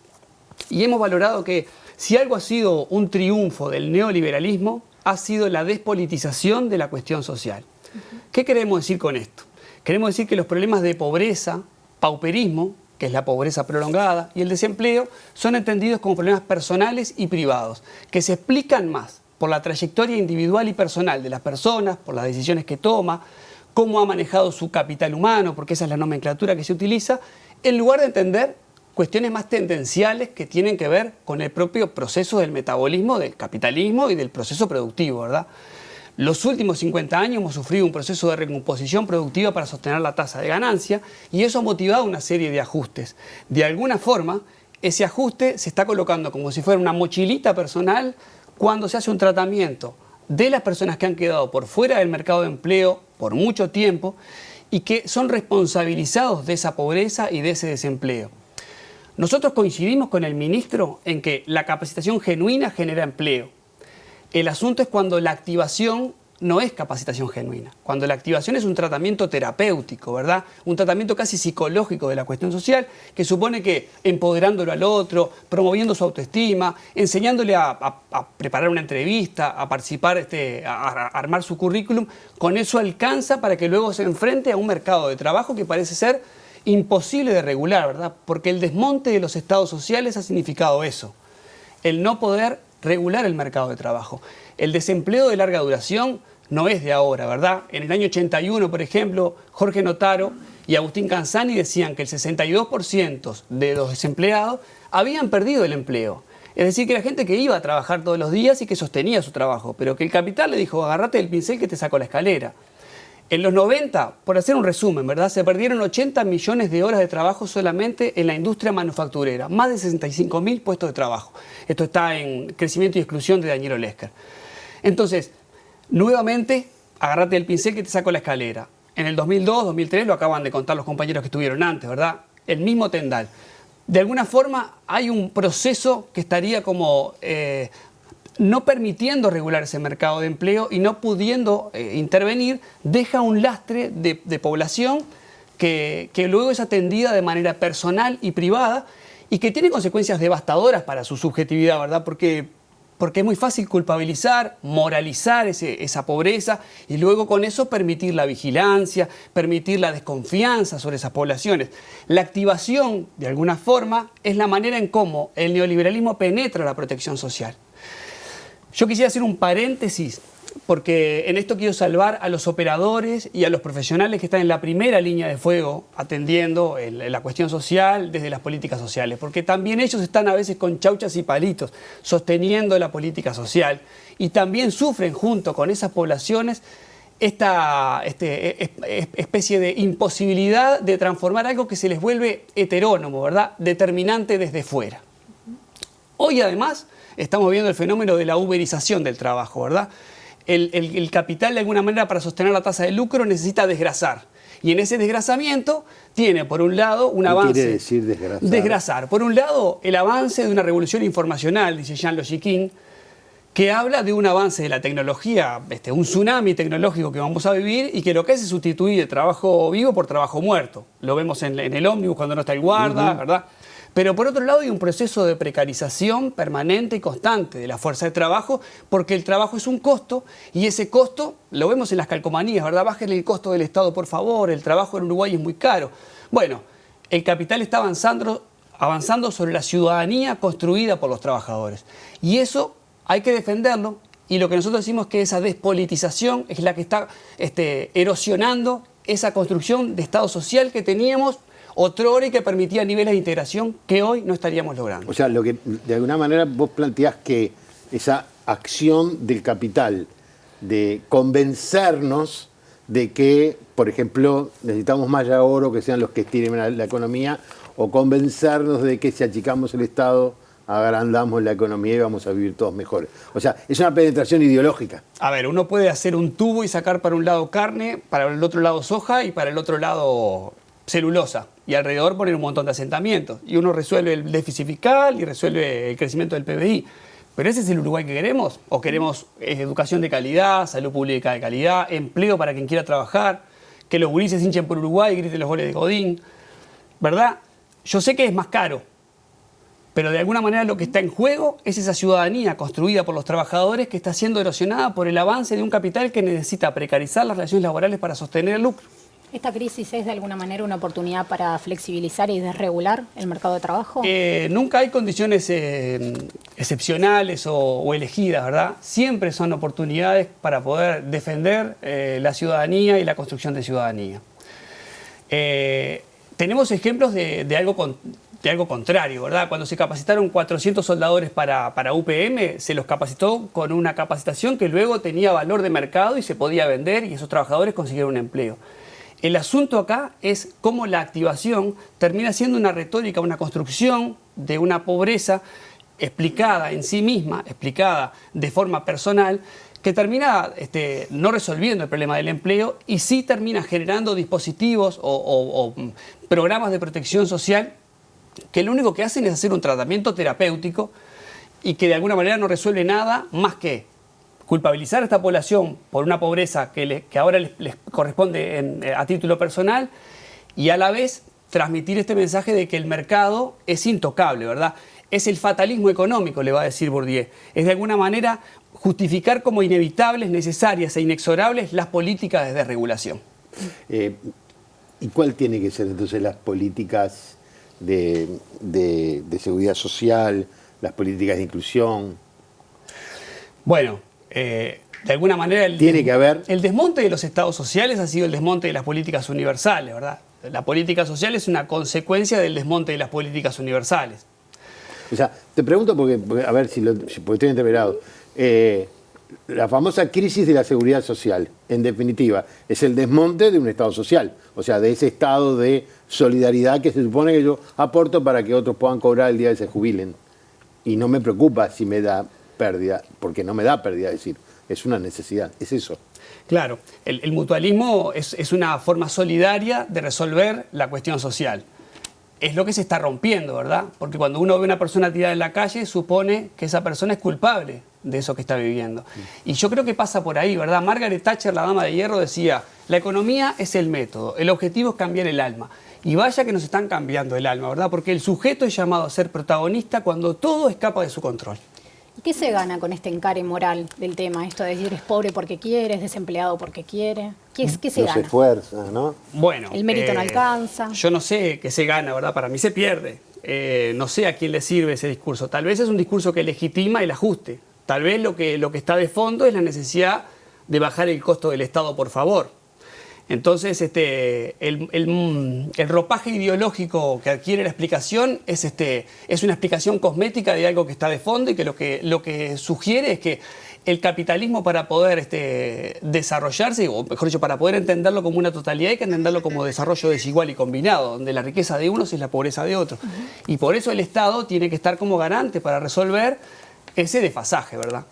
y hemos valorado que si algo ha sido un triunfo del neoliberalismo, ha sido la despolitización de la cuestión social. ¿Qué queremos decir con esto? Queremos decir que los problemas de pobreza, pauperismo, que es la pobreza prolongada, y el desempleo, son entendidos como problemas personales y privados, que se explican más por la trayectoria individual y personal de las personas, por las decisiones que toma, cómo ha manejado su capital humano, porque esa es la nomenclatura que se utiliza, en lugar de entender cuestiones más tendenciales que tienen que ver con el propio proceso del metabolismo, del capitalismo y del proceso productivo, ¿verdad? Los últimos 50 años hemos sufrido un proceso de recomposición productiva para sostener la tasa de ganancia y eso ha motivado una serie de ajustes. De alguna forma, ese ajuste se está colocando como si fuera una mochilita personal cuando se hace un tratamiento de las personas que han quedado por fuera del mercado de empleo por mucho tiempo y que son responsabilizados de esa pobreza y de ese desempleo. Nosotros coincidimos con el ministro en que la capacitación genuina genera empleo. El asunto es cuando la activación no es capacitación genuina, cuando la activación es un tratamiento terapéutico, ¿verdad? Un tratamiento casi psicológico de la cuestión social que supone que empoderándolo al otro, promoviendo su autoestima, enseñándole a preparar una entrevista, a participar, a armar su currículum, con eso alcanza para que luego se enfrente a un mercado de trabajo que parece ser imposible de regular, ¿verdad? Porque el desmonte de los estados sociales ha significado eso, el no poder regular el mercado de trabajo. El desempleo de larga duración no es de ahora, ¿verdad? En el año 81, por ejemplo, Jorge Notaro y Agustín Canzani decían que el 62% de los desempleados habían perdido el empleo. Es decir, que era gente que iba a trabajar todos los días y que sostenía su trabajo, pero que el capital le dijo, agárrate del pincel que te saco la escalera. En los 90, por hacer un resumen, ¿verdad? Se perdieron 80 millones de horas de trabajo solamente en la industria manufacturera, más de 65.000 puestos de trabajo. Esto está en Crecimiento y Exclusión de Daniel Olesker. Entonces, nuevamente, agárrate el pincel que te saco la escalera. En el 2002, 2003, lo acaban de contar los compañeros que estuvieron antes, ¿verdad? El mismo tendal. De alguna forma hay un proceso que estaría como no permitiendo regular ese mercado de empleo y no pudiendo intervenir, deja un lastre de población que luego es atendida de manera personal y privada y que tiene consecuencias devastadoras para su subjetividad, ¿verdad? Porque es muy fácil culpabilizar, moralizar esa pobreza y luego con eso permitir la vigilancia, permitir la desconfianza sobre esas poblaciones. La activación, de alguna forma, es la manera en cómo el neoliberalismo penetra la protección social. Yo quisiera hacer un paréntesis, porque en esto quiero salvar a los operadores y a los profesionales que están en la primera línea de fuego atendiendo la cuestión social desde las políticas sociales, porque también ellos están a veces con chauchas y palitos sosteniendo la política social y también sufren junto con esas poblaciones esta especie de imposibilidad de transformar algo que se les vuelve heterónomo, ¿verdad? Determinante desde fuera. Hoy además estamos viendo el fenómeno de la uberización del trabajo, ¿verdad? El capital, de alguna manera, para sostener la tasa de lucro necesita desgrasar. Y en ese desgrasamiento tiene, por un lado, un avance... ¿Qué quiere decir desgrasar? Desgrasar. Por un lado, el avance de una revolución informacional, dice Jean Logiquin, que habla de un avance de la tecnología, un tsunami tecnológico que vamos a vivir y que lo que hace es sustituir el trabajo vivo por trabajo muerto. Lo vemos en el ómnibus cuando no está el guarda, ¿verdad? Pero por otro lado hay un proceso de precarización permanente y constante de la fuerza de trabajo porque el trabajo es un costo y ese costo lo vemos en las calcomanías, ¿verdad? Bájenle el costo del Estado, por favor, el trabajo en Uruguay es muy caro. Bueno, el capital está avanzando sobre la ciudadanía construida por los trabajadores y eso hay que defenderlo y lo que nosotros decimos es que esa despolitización es la que está erosionando esa construcción de Estado social que teníamos otrora y que permitía niveles de integración que hoy no estaríamos logrando. O sea, lo que de alguna manera vos planteás que esa acción del capital de convencernos de que, por ejemplo, necesitamos más oro, que sean los que estiren la economía, o convencernos de que si achicamos el Estado, agrandamos la economía y vamos a vivir todos mejores. O sea, es una penetración ideológica. A ver, uno puede hacer un tubo y sacar para un lado carne, para el otro lado soja y para el otro lado celulosa. Y alrededor poner un montón de asentamientos. Y uno resuelve el déficit fiscal y resuelve el crecimiento del PBI. ¿Pero ese es el Uruguay que queremos? ¿O queremos educación de calidad, salud pública de calidad, empleo para quien quiera trabajar, que los gurises hinchen por Uruguay y griten los goles de Godín? ¿Verdad? Yo sé que es más caro, pero de alguna manera lo que está en juego es esa ciudadanía construida por los trabajadores que está siendo erosionada por el avance de un capital que necesita precarizar las relaciones laborales para sostener el lucro. ¿Esta crisis es de alguna manera una oportunidad para flexibilizar y desregular el mercado de trabajo? Nunca hay condiciones excepcionales o elegidas, ¿verdad? Siempre son oportunidades para poder defender la ciudadanía y la construcción de ciudadanía. Tenemos ejemplos de algo contrario, ¿verdad? Cuando se capacitaron 400 soldadores para UPM, se los capacitó con una capacitación que luego tenía valor de mercado y se podía vender y esos trabajadores consiguieron un empleo. El asunto acá es cómo la activación termina siendo una retórica, una construcción de una pobreza explicada en sí misma, explicada de forma personal, que termina no resolviendo el problema del empleo y sí termina generando dispositivos o programas de protección social que lo único que hacen es hacer un tratamiento terapéutico y que de alguna manera no resuelve nada más que culpabilizar a esta población por una pobreza que ahora les corresponde a título personal y a la vez transmitir este mensaje de que el mercado es intocable, ¿verdad? Es el fatalismo económico, le va a decir Bourdieu. Es de alguna manera justificar como inevitables, necesarias e inexorables las políticas de desregulación. ¿Y cuál tiene que ser entonces las políticas de seguridad social, las políticas de inclusión? Bueno, de alguna manera tiene que haber. El desmonte de los estados sociales ha sido el desmonte de las políticas universales, ¿verdad? La política social es una consecuencia del desmonte de las políticas universales. O sea, te pregunto porque a ver porque estoy entreverado. La famosa crisis de la seguridad social, en definitiva, es el desmonte de un Estado social, o sea, de ese estado de solidaridad que se supone que yo aporto para que otros puedan cobrar el día que se jubilen. Y no me preocupa si me da pérdida, porque no me da pérdida, es decir, es una necesidad, es eso. Claro, el mutualismo es una forma solidaria de resolver la cuestión social. Es lo que se está rompiendo, ¿verdad? Porque cuando uno ve a una persona tirada en la calle, supone que esa persona es culpable de eso que está viviendo. Y yo creo que pasa por ahí, ¿verdad? Margaret Thatcher, la dama de hierro, decía, la economía es el método, el objetivo es cambiar el alma. Y vaya que nos están cambiando el alma, ¿verdad? Porque el sujeto es llamado a ser protagonista cuando todo escapa de su control. ¿Y qué se gana con este encare moral del tema? Esto de decir es pobre porque quiere, es desempleado porque quiere. ¿Qué se gana? No se esfuerza, ¿no? Bueno, el mérito no alcanza. Yo no sé qué se gana, ¿verdad? Para mí se pierde. No sé a quién le sirve ese discurso. Tal vez es un discurso que legitima el ajuste. Tal vez lo que está de fondo es la necesidad de bajar el costo del Estado, por favor. Entonces, el ropaje ideológico que adquiere la explicación es una explicación cosmética de algo que está de fondo y que lo que sugiere es que el capitalismo, para poder desarrollarse, o mejor dicho, para poder entenderlo como una totalidad, hay que entenderlo como desarrollo desigual y combinado, donde la riqueza de unos es la pobreza de otros. Y por eso el Estado tiene que estar como garante para resolver ese desfasaje, ¿verdad?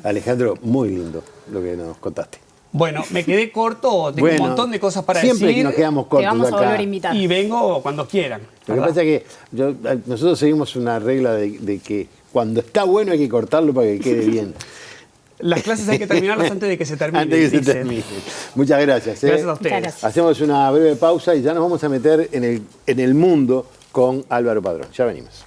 Alejandro, muy lindo lo que nos contaste. Bueno, me quedé corto, tengo un montón de cosas para decir. Siempre nos quedamos cortos. Te vamos a volver a invitar. Y vengo cuando quieran. Lo que pasa es que nosotros seguimos una regla de que cuando está bueno hay que cortarlo para que quede bien. Las clases hay que terminarlas antes de que se terminen. Antes de que se termine. Muchas gracias. Gracias a ustedes. Gracias. Hacemos una breve pausa y ya nos vamos a meter en el mundo con Álvaro Padrón. Ya venimos.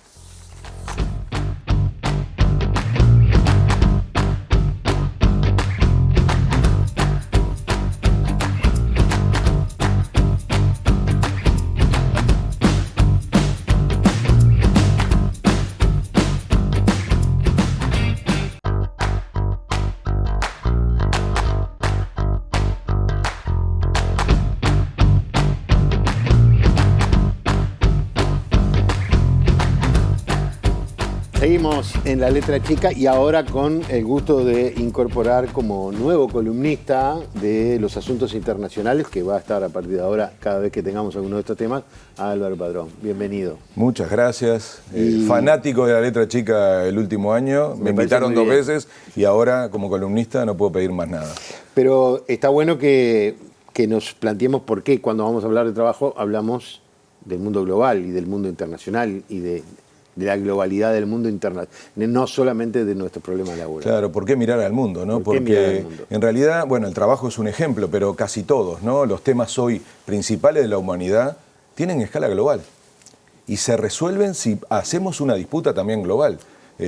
Seguimos en La Letra Chica y ahora con el gusto de incorporar como nuevo columnista de los asuntos internacionales, que va a estar a partir de ahora cada vez que tengamos alguno de estos temas, a Álvaro Padrón. Bienvenido. Muchas gracias. Fanático de La Letra Chica el último año, me invitaron 2 veces y ahora como columnista no puedo pedir más nada. Pero está bueno que nos planteemos por qué cuando vamos a hablar de trabajo hablamos del mundo global y del mundo internacional y de la globalidad del mundo internacional, no solamente de nuestros problemas laborales. Claro, ¿por qué mirar al mundo, no? Porque en realidad, bueno, el trabajo es un ejemplo, pero casi todos, ¿no? Los temas hoy principales de la humanidad tienen escala global y se resuelven si hacemos una disputa también global.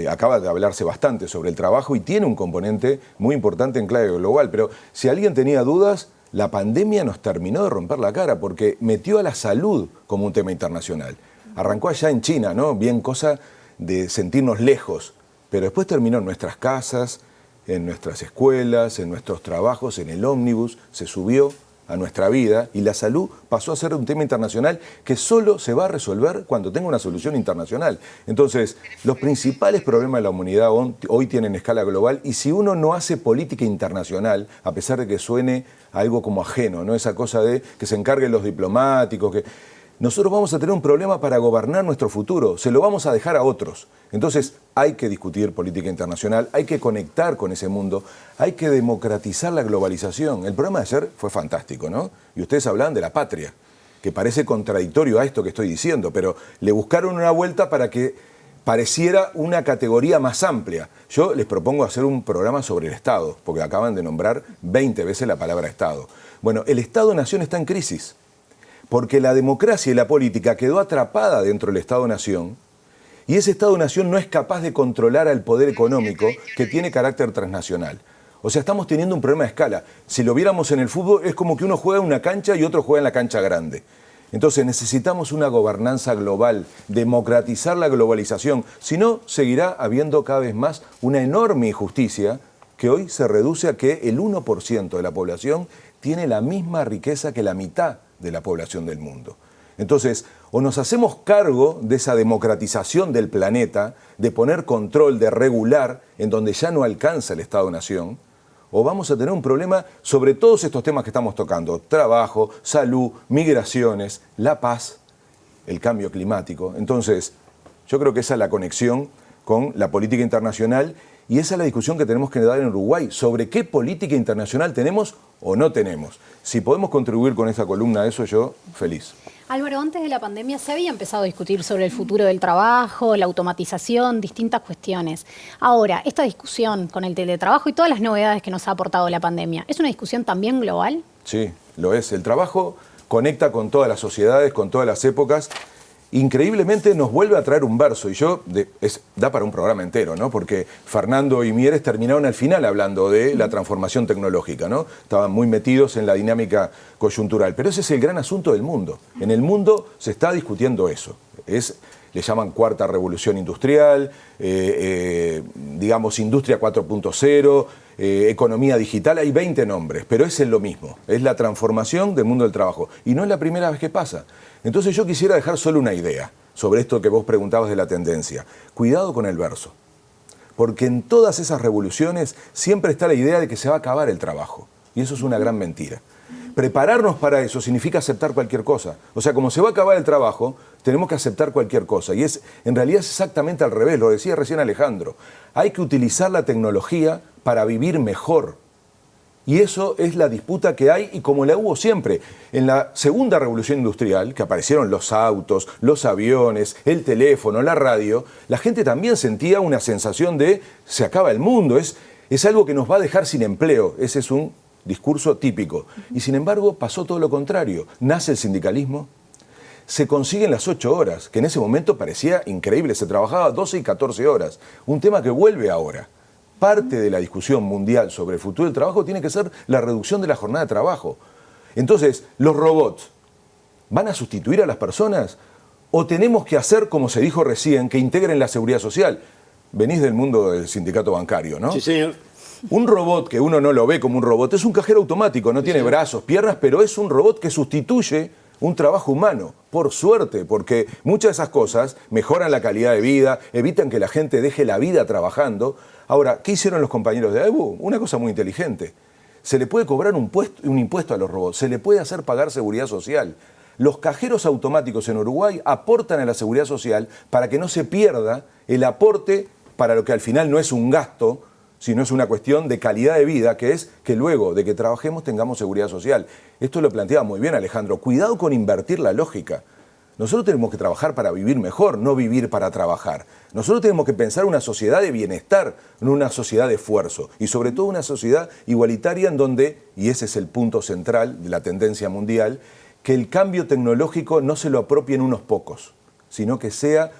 Acaba de hablarse bastante sobre el trabajo y tiene un componente muy importante en clave global, pero si alguien tenía dudas, la pandemia nos terminó de romper la cara porque metió a la salud como un tema internacional. Arrancó allá en China, ¿no? Bien cosa de sentirnos lejos, pero después terminó en nuestras casas, en nuestras escuelas, en nuestros trabajos, en el ómnibus, se subió a nuestra vida y la salud pasó a ser un tema internacional que solo se va a resolver cuando tenga una solución internacional. Entonces, los principales problemas de la humanidad hoy tienen escala global y si uno no hace política internacional, a pesar de que suene algo como ajeno, ¿no? Esa cosa de que se encarguen los diplomáticos, que nosotros vamos a tener un problema para gobernar nuestro futuro, se lo vamos a dejar a otros. Entonces hay que discutir política internacional, hay que conectar con ese mundo, hay que democratizar la globalización. El programa de ayer fue fantástico, ¿no? Y ustedes hablaban de la patria, que parece contradictorio a esto que estoy diciendo, pero le buscaron una vuelta para que pareciera una categoría más amplia. Yo les propongo hacer un programa sobre el Estado, porque acaban de nombrar 20 veces la palabra Estado. Bueno, el Estado-Nación está en crisis, porque la democracia y la política quedó atrapada dentro del Estado-Nación, y ese Estado-Nación no es capaz de controlar al poder económico que tiene carácter transnacional. O sea, estamos teniendo un problema de escala. Si lo viéramos en el fútbol, es como que uno juega en una cancha y otro juega en la cancha grande. Entonces necesitamos una gobernanza global, democratizar la globalización. Si no, seguirá habiendo cada vez más una enorme injusticia que hoy se reduce a que el 1% de la población tiene la misma riqueza que la mitad de la población del mundo. Entonces, o nos hacemos cargo de esa democratización del planeta, de poner control, de regular, en donde ya no alcanza el Estado-Nación, o vamos a tener un problema sobre todos estos temas que estamos tocando: trabajo, salud, migraciones, la paz, el cambio climático. Entonces, yo creo que esa es la conexión con la política internacional y esa es la discusión que tenemos que dar en Uruguay sobre qué política internacional tenemos o no tenemos. Si podemos contribuir con esta columna a eso, yo feliz. Álvaro, antes de la pandemia se había empezado a discutir sobre el futuro del trabajo, la automatización, distintas cuestiones. Ahora, esta discusión con el teletrabajo y todas las novedades que nos ha aportado la pandemia, ¿es una discusión también global? Sí, lo es. El trabajo conecta con todas las sociedades, con todas las épocas. Increíblemente nos vuelve a traer un verso, y da para un programa entero, ¿no? Porque Fernando y Mieres terminaron al final hablando de la transformación tecnológica, ¿no? Estaban muy metidos en la dinámica coyuntural, pero ese es el gran asunto del mundo. En el mundo se está discutiendo eso. Le llaman cuarta revolución industrial, digamos industria 4.0, economía digital, hay 20 nombres, pero es lo mismo, es la transformación del mundo del trabajo. Y no es la primera vez que pasa. Entonces yo quisiera dejar solo una idea sobre esto que vos preguntabas de la tendencia. Cuidado con el verso, porque en todas esas revoluciones siempre está la idea de que se va a acabar el trabajo, y eso es una gran mentira. Prepararnos para eso significa aceptar cualquier cosa. O sea, como se va a acabar el trabajo, tenemos que aceptar cualquier cosa. Y en realidad es exactamente al revés, lo decía recién Alejandro. Hay que utilizar la tecnología para vivir mejor. Y eso es la disputa que hay y como la hubo siempre. En la segunda revolución industrial, que aparecieron los autos, los aviones, el teléfono, la radio, la gente también sentía una sensación de se acaba el mundo, es algo que nos va a dejar sin empleo. Ese es un discurso típico. Y sin embargo pasó todo lo contrario. Nace el sindicalismo, se consiguen las 8 horas, que en ese momento parecía increíble, se trabajaba 12 y 14 horas. Un tema que vuelve ahora. Parte de la discusión mundial sobre el futuro del trabajo tiene que ser la reducción de la jornada de trabajo. Entonces, ¿los robots van a sustituir a las personas? ¿O tenemos que hacer, como se dijo recién, que integren la seguridad social? Venís del mundo del sindicato bancario, ¿no? Sí, señor. Un robot que uno no lo ve como un robot, es un cajero automático, no tiene brazos, piernas, pero es un robot que sustituye un trabajo humano, por suerte, porque muchas de esas cosas mejoran la calidad de vida, evitan que la gente deje la vida trabajando. Ahora, ¿qué hicieron los compañeros de AEBU? Una cosa muy inteligente. Se le puede cobrar un impuesto a los robots, se le puede hacer pagar seguridad social. Los cajeros automáticos en Uruguay aportan a la seguridad social para que no se pierda el aporte para lo que al final no es un gasto, sino es una cuestión de calidad de vida, que es que luego de que trabajemos tengamos seguridad social. Esto lo planteaba muy bien Alejandro. Cuidado con invertir la lógica. Nosotros tenemos que trabajar para vivir mejor, no vivir para trabajar. Nosotros tenemos que pensar una sociedad de bienestar, no una sociedad de esfuerzo. Y sobre todo una sociedad igualitaria en donde, y ese es el punto central de la tendencia mundial, que el cambio tecnológico no se lo apropien unos pocos, sino que sea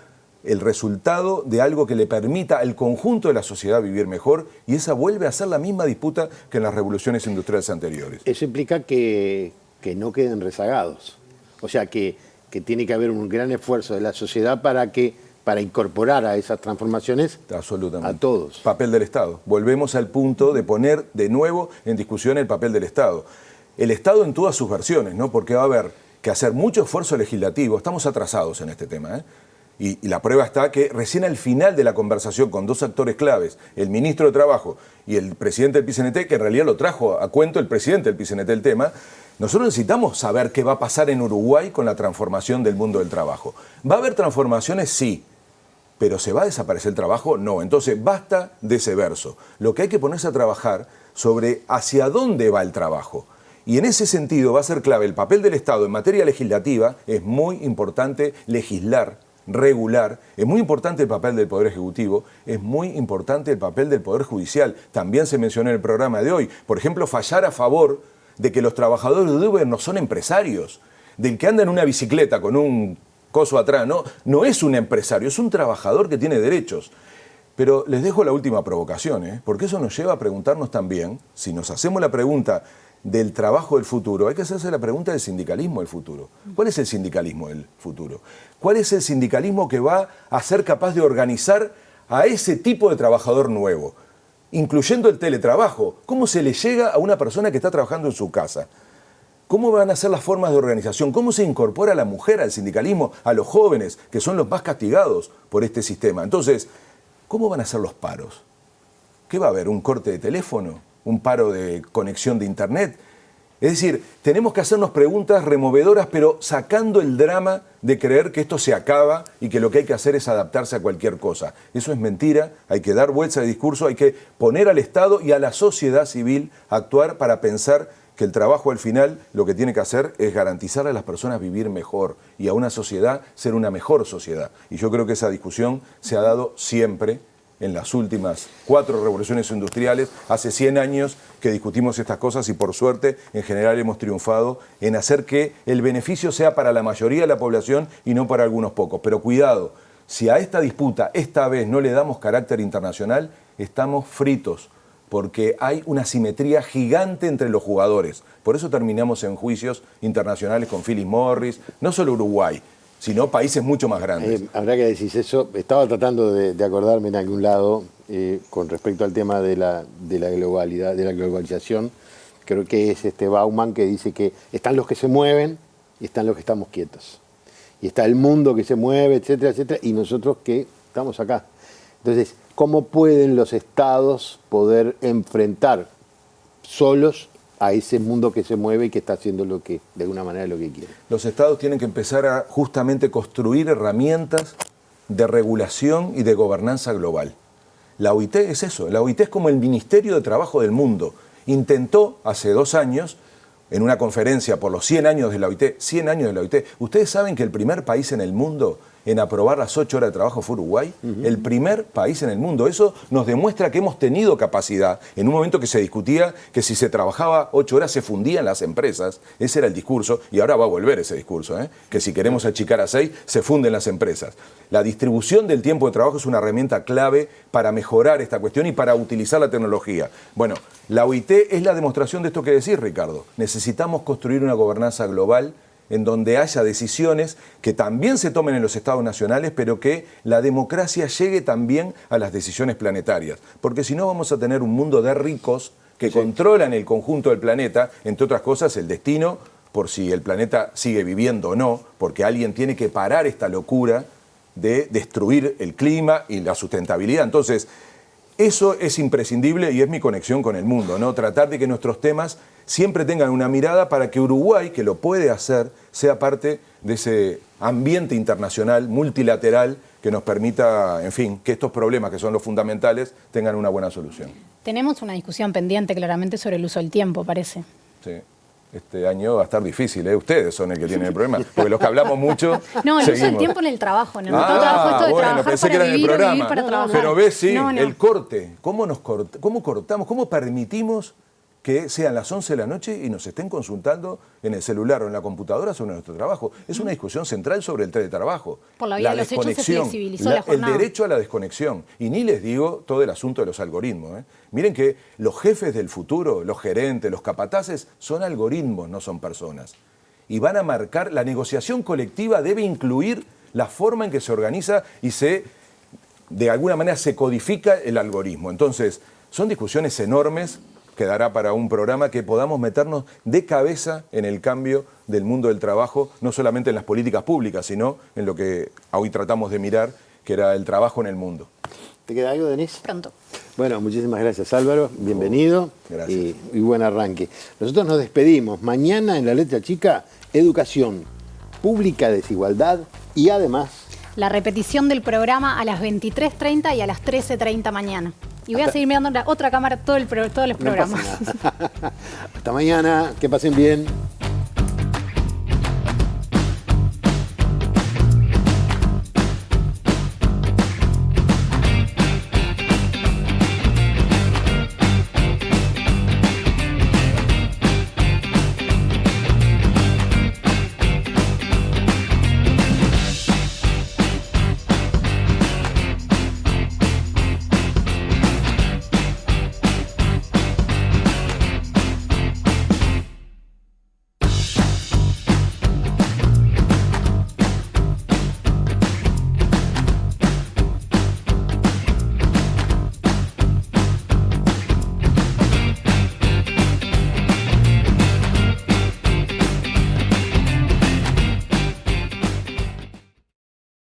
el resultado de algo que le permita al conjunto de la sociedad vivir mejor, y esa vuelve a ser la misma disputa que en las revoluciones industriales anteriores. Eso implica que no queden rezagados. O sea, que tiene que haber un gran esfuerzo de la sociedad para incorporar a esas transformaciones a todos. Papel del Estado. Volvemos al punto de poner de nuevo en discusión el papel del Estado. El Estado en todas sus versiones, ¿no? Porque va a haber que hacer mucho esfuerzo legislativo. Estamos atrasados en este tema, ¿eh? Y la prueba está que recién al final de la conversación con dos actores claves, el ministro de Trabajo y el presidente del PCNT, que en realidad lo trajo a cuento el presidente del PCNT el tema, nosotros necesitamos saber qué va a pasar en Uruguay con la transformación del mundo del trabajo. ¿Va a haber transformaciones? Sí. ¿Pero se va a desaparecer el trabajo? No. Entonces, basta de ese verso. Lo que hay que ponerse a trabajar sobre hacia dónde va el trabajo. Y en ese sentido va a ser clave el papel del Estado en materia legislativa. Es muy importante legislar, regular. Es muy importante el papel del Poder Ejecutivo. Es muy importante el papel del Poder Judicial. También se mencionó en el programa de hoy. Por ejemplo, fallar a favor de que los trabajadores de Uber no son empresarios. Del que anda en una bicicleta con un coso atrás, no es un empresario, es un trabajador que tiene derechos. Pero les dejo la última provocación, porque eso nos lleva a preguntarnos también, si nos hacemos la pregunta del trabajo del futuro, hay que hacerse la pregunta del sindicalismo del futuro. ¿Cuál es el sindicalismo del futuro? ¿Cuál es el sindicalismo que va a ser capaz de organizar a ese tipo de trabajador nuevo? Incluyendo el teletrabajo. ¿Cómo se le llega a una persona que está trabajando en su casa? ¿Cómo van a ser las formas de organización? ¿Cómo se incorpora a la mujer al sindicalismo, a los jóvenes, que son los más castigados por este sistema? Entonces, ¿cómo van a ser los paros? ¿Qué va a haber? ¿Un corte de teléfono? ¿Un paro de conexión de internet? Es decir, tenemos que hacernos preguntas removedoras, pero sacando el drama de creer que esto se acaba y que lo que hay que hacer es adaptarse a cualquier cosa. Eso es mentira, hay que dar vuelta de discurso, hay que poner al Estado y a la sociedad civil a actuar para pensar que el trabajo al final lo que tiene que hacer es garantizarle a las personas vivir mejor y a una sociedad ser una mejor sociedad. Y yo creo que esa discusión se ha dado siempre en las últimas 4 revoluciones industriales. Hace 100 años que discutimos estas cosas y por suerte en general hemos triunfado en hacer que el beneficio sea para la mayoría de la población y no para algunos pocos. Pero cuidado, si a esta disputa esta vez no le damos carácter internacional, estamos fritos, porque hay una simetría gigante entre los jugadores. Por eso terminamos en juicios internacionales con Philip Morris, no solo Uruguay, sino países mucho más grandes. Habrá que decir eso. Estaba tratando de acordarme en algún lado con respecto al tema de la globalidad, de la globalización. Creo que es Bauman que dice que están los que se mueven y están los que estamos quietos. Y está el mundo que se mueve, etcétera, etcétera, y nosotros que estamos acá. Entonces, ¿cómo pueden los estados poder enfrentar solos a ese mundo que se mueve y que está haciendo lo que, de alguna manera, lo que quiere? Los estados tienen que empezar a justamente construir herramientas de regulación y de gobernanza global. La OIT es eso, la OIT es como el Ministerio de Trabajo del mundo. Intentó hace 2 años, en una conferencia por los 100 años de la OIT, 100 años de la OIT, ¿ustedes saben que el primer país en el mundo en aprobar las 8 horas de trabajo fue Uruguay? El primer país en el mundo. Eso nos demuestra que hemos tenido capacidad. En un momento que se discutía que si se trabajaba 8 horas se fundían las empresas, ese era el discurso, y ahora va a volver ese discurso, que si queremos achicar a 6, se funden las empresas. La distribución del tiempo de trabajo es una herramienta clave para mejorar esta cuestión y para utilizar la tecnología. Bueno, la OIT es la demostración de esto que decís, Ricardo. Necesitamos construir una gobernanza global en donde haya decisiones que también se tomen en los estados nacionales, pero que la democracia llegue también a las decisiones planetarias. Porque si no vamos a tener un mundo de ricos que controlan el conjunto del planeta, entre otras cosas el destino, por si el planeta sigue viviendo o no, porque alguien tiene que parar esta locura de destruir el clima y la sustentabilidad. Entonces, eso es imprescindible y es mi conexión con el mundo, ¿no? Tratar de que nuestros temas siempre tengan una mirada para que Uruguay, que lo puede hacer, sea parte de ese ambiente internacional, multilateral, que nos permita, en fin, que estos problemas que son los fundamentales tengan una buena solución. Tenemos una discusión pendiente claramente sobre el uso del tiempo, parece. Sí. Este año va a estar difícil, ¿eh? Ustedes son el que tienen el problema, porque los que hablamos mucho No, el seguimos. uso del tiempo en el trabajo, en el mercado de trabajo, esto de trabajar pensé que para era en el vivir o programa. vivir para trabajar. Pero ves, sí, No, no. el corte, ¿cómo cortamos, cómo permitimos que sean las 11 de la noche y nos estén consultando en el celular o en la computadora sobre nuestro trabajo? Es una discusión central sobre el teletrabajo. Por la vía de los hechos se flexibilizó la jornada. El derecho a la desconexión. Y ni les digo todo el asunto de los algoritmos. Miren que los jefes del futuro, los gerentes, los capataces, son algoritmos, no son personas. Y van a marcar, la negociación colectiva debe incluir la forma en que se organiza y de alguna manera se codifica el algoritmo. Entonces, son discusiones enormes. Quedará para un programa que podamos meternos de cabeza en el cambio del mundo del trabajo, no solamente en las políticas públicas, sino en lo que hoy tratamos de mirar, que era el trabajo en el mundo. ¿Te queda algo, Denise? Pronto. Bueno, muchísimas gracias Álvaro, bienvenido. Gracias. Y buen arranque. Nosotros nos despedimos. Mañana en La Letra Chica, educación, pública, desigualdad y además... La repetición del programa a las 23:30 y a las 13:30 mañana. Y voy a seguir mirando la otra cámara todos los programas. Hasta mañana, que pasen bien.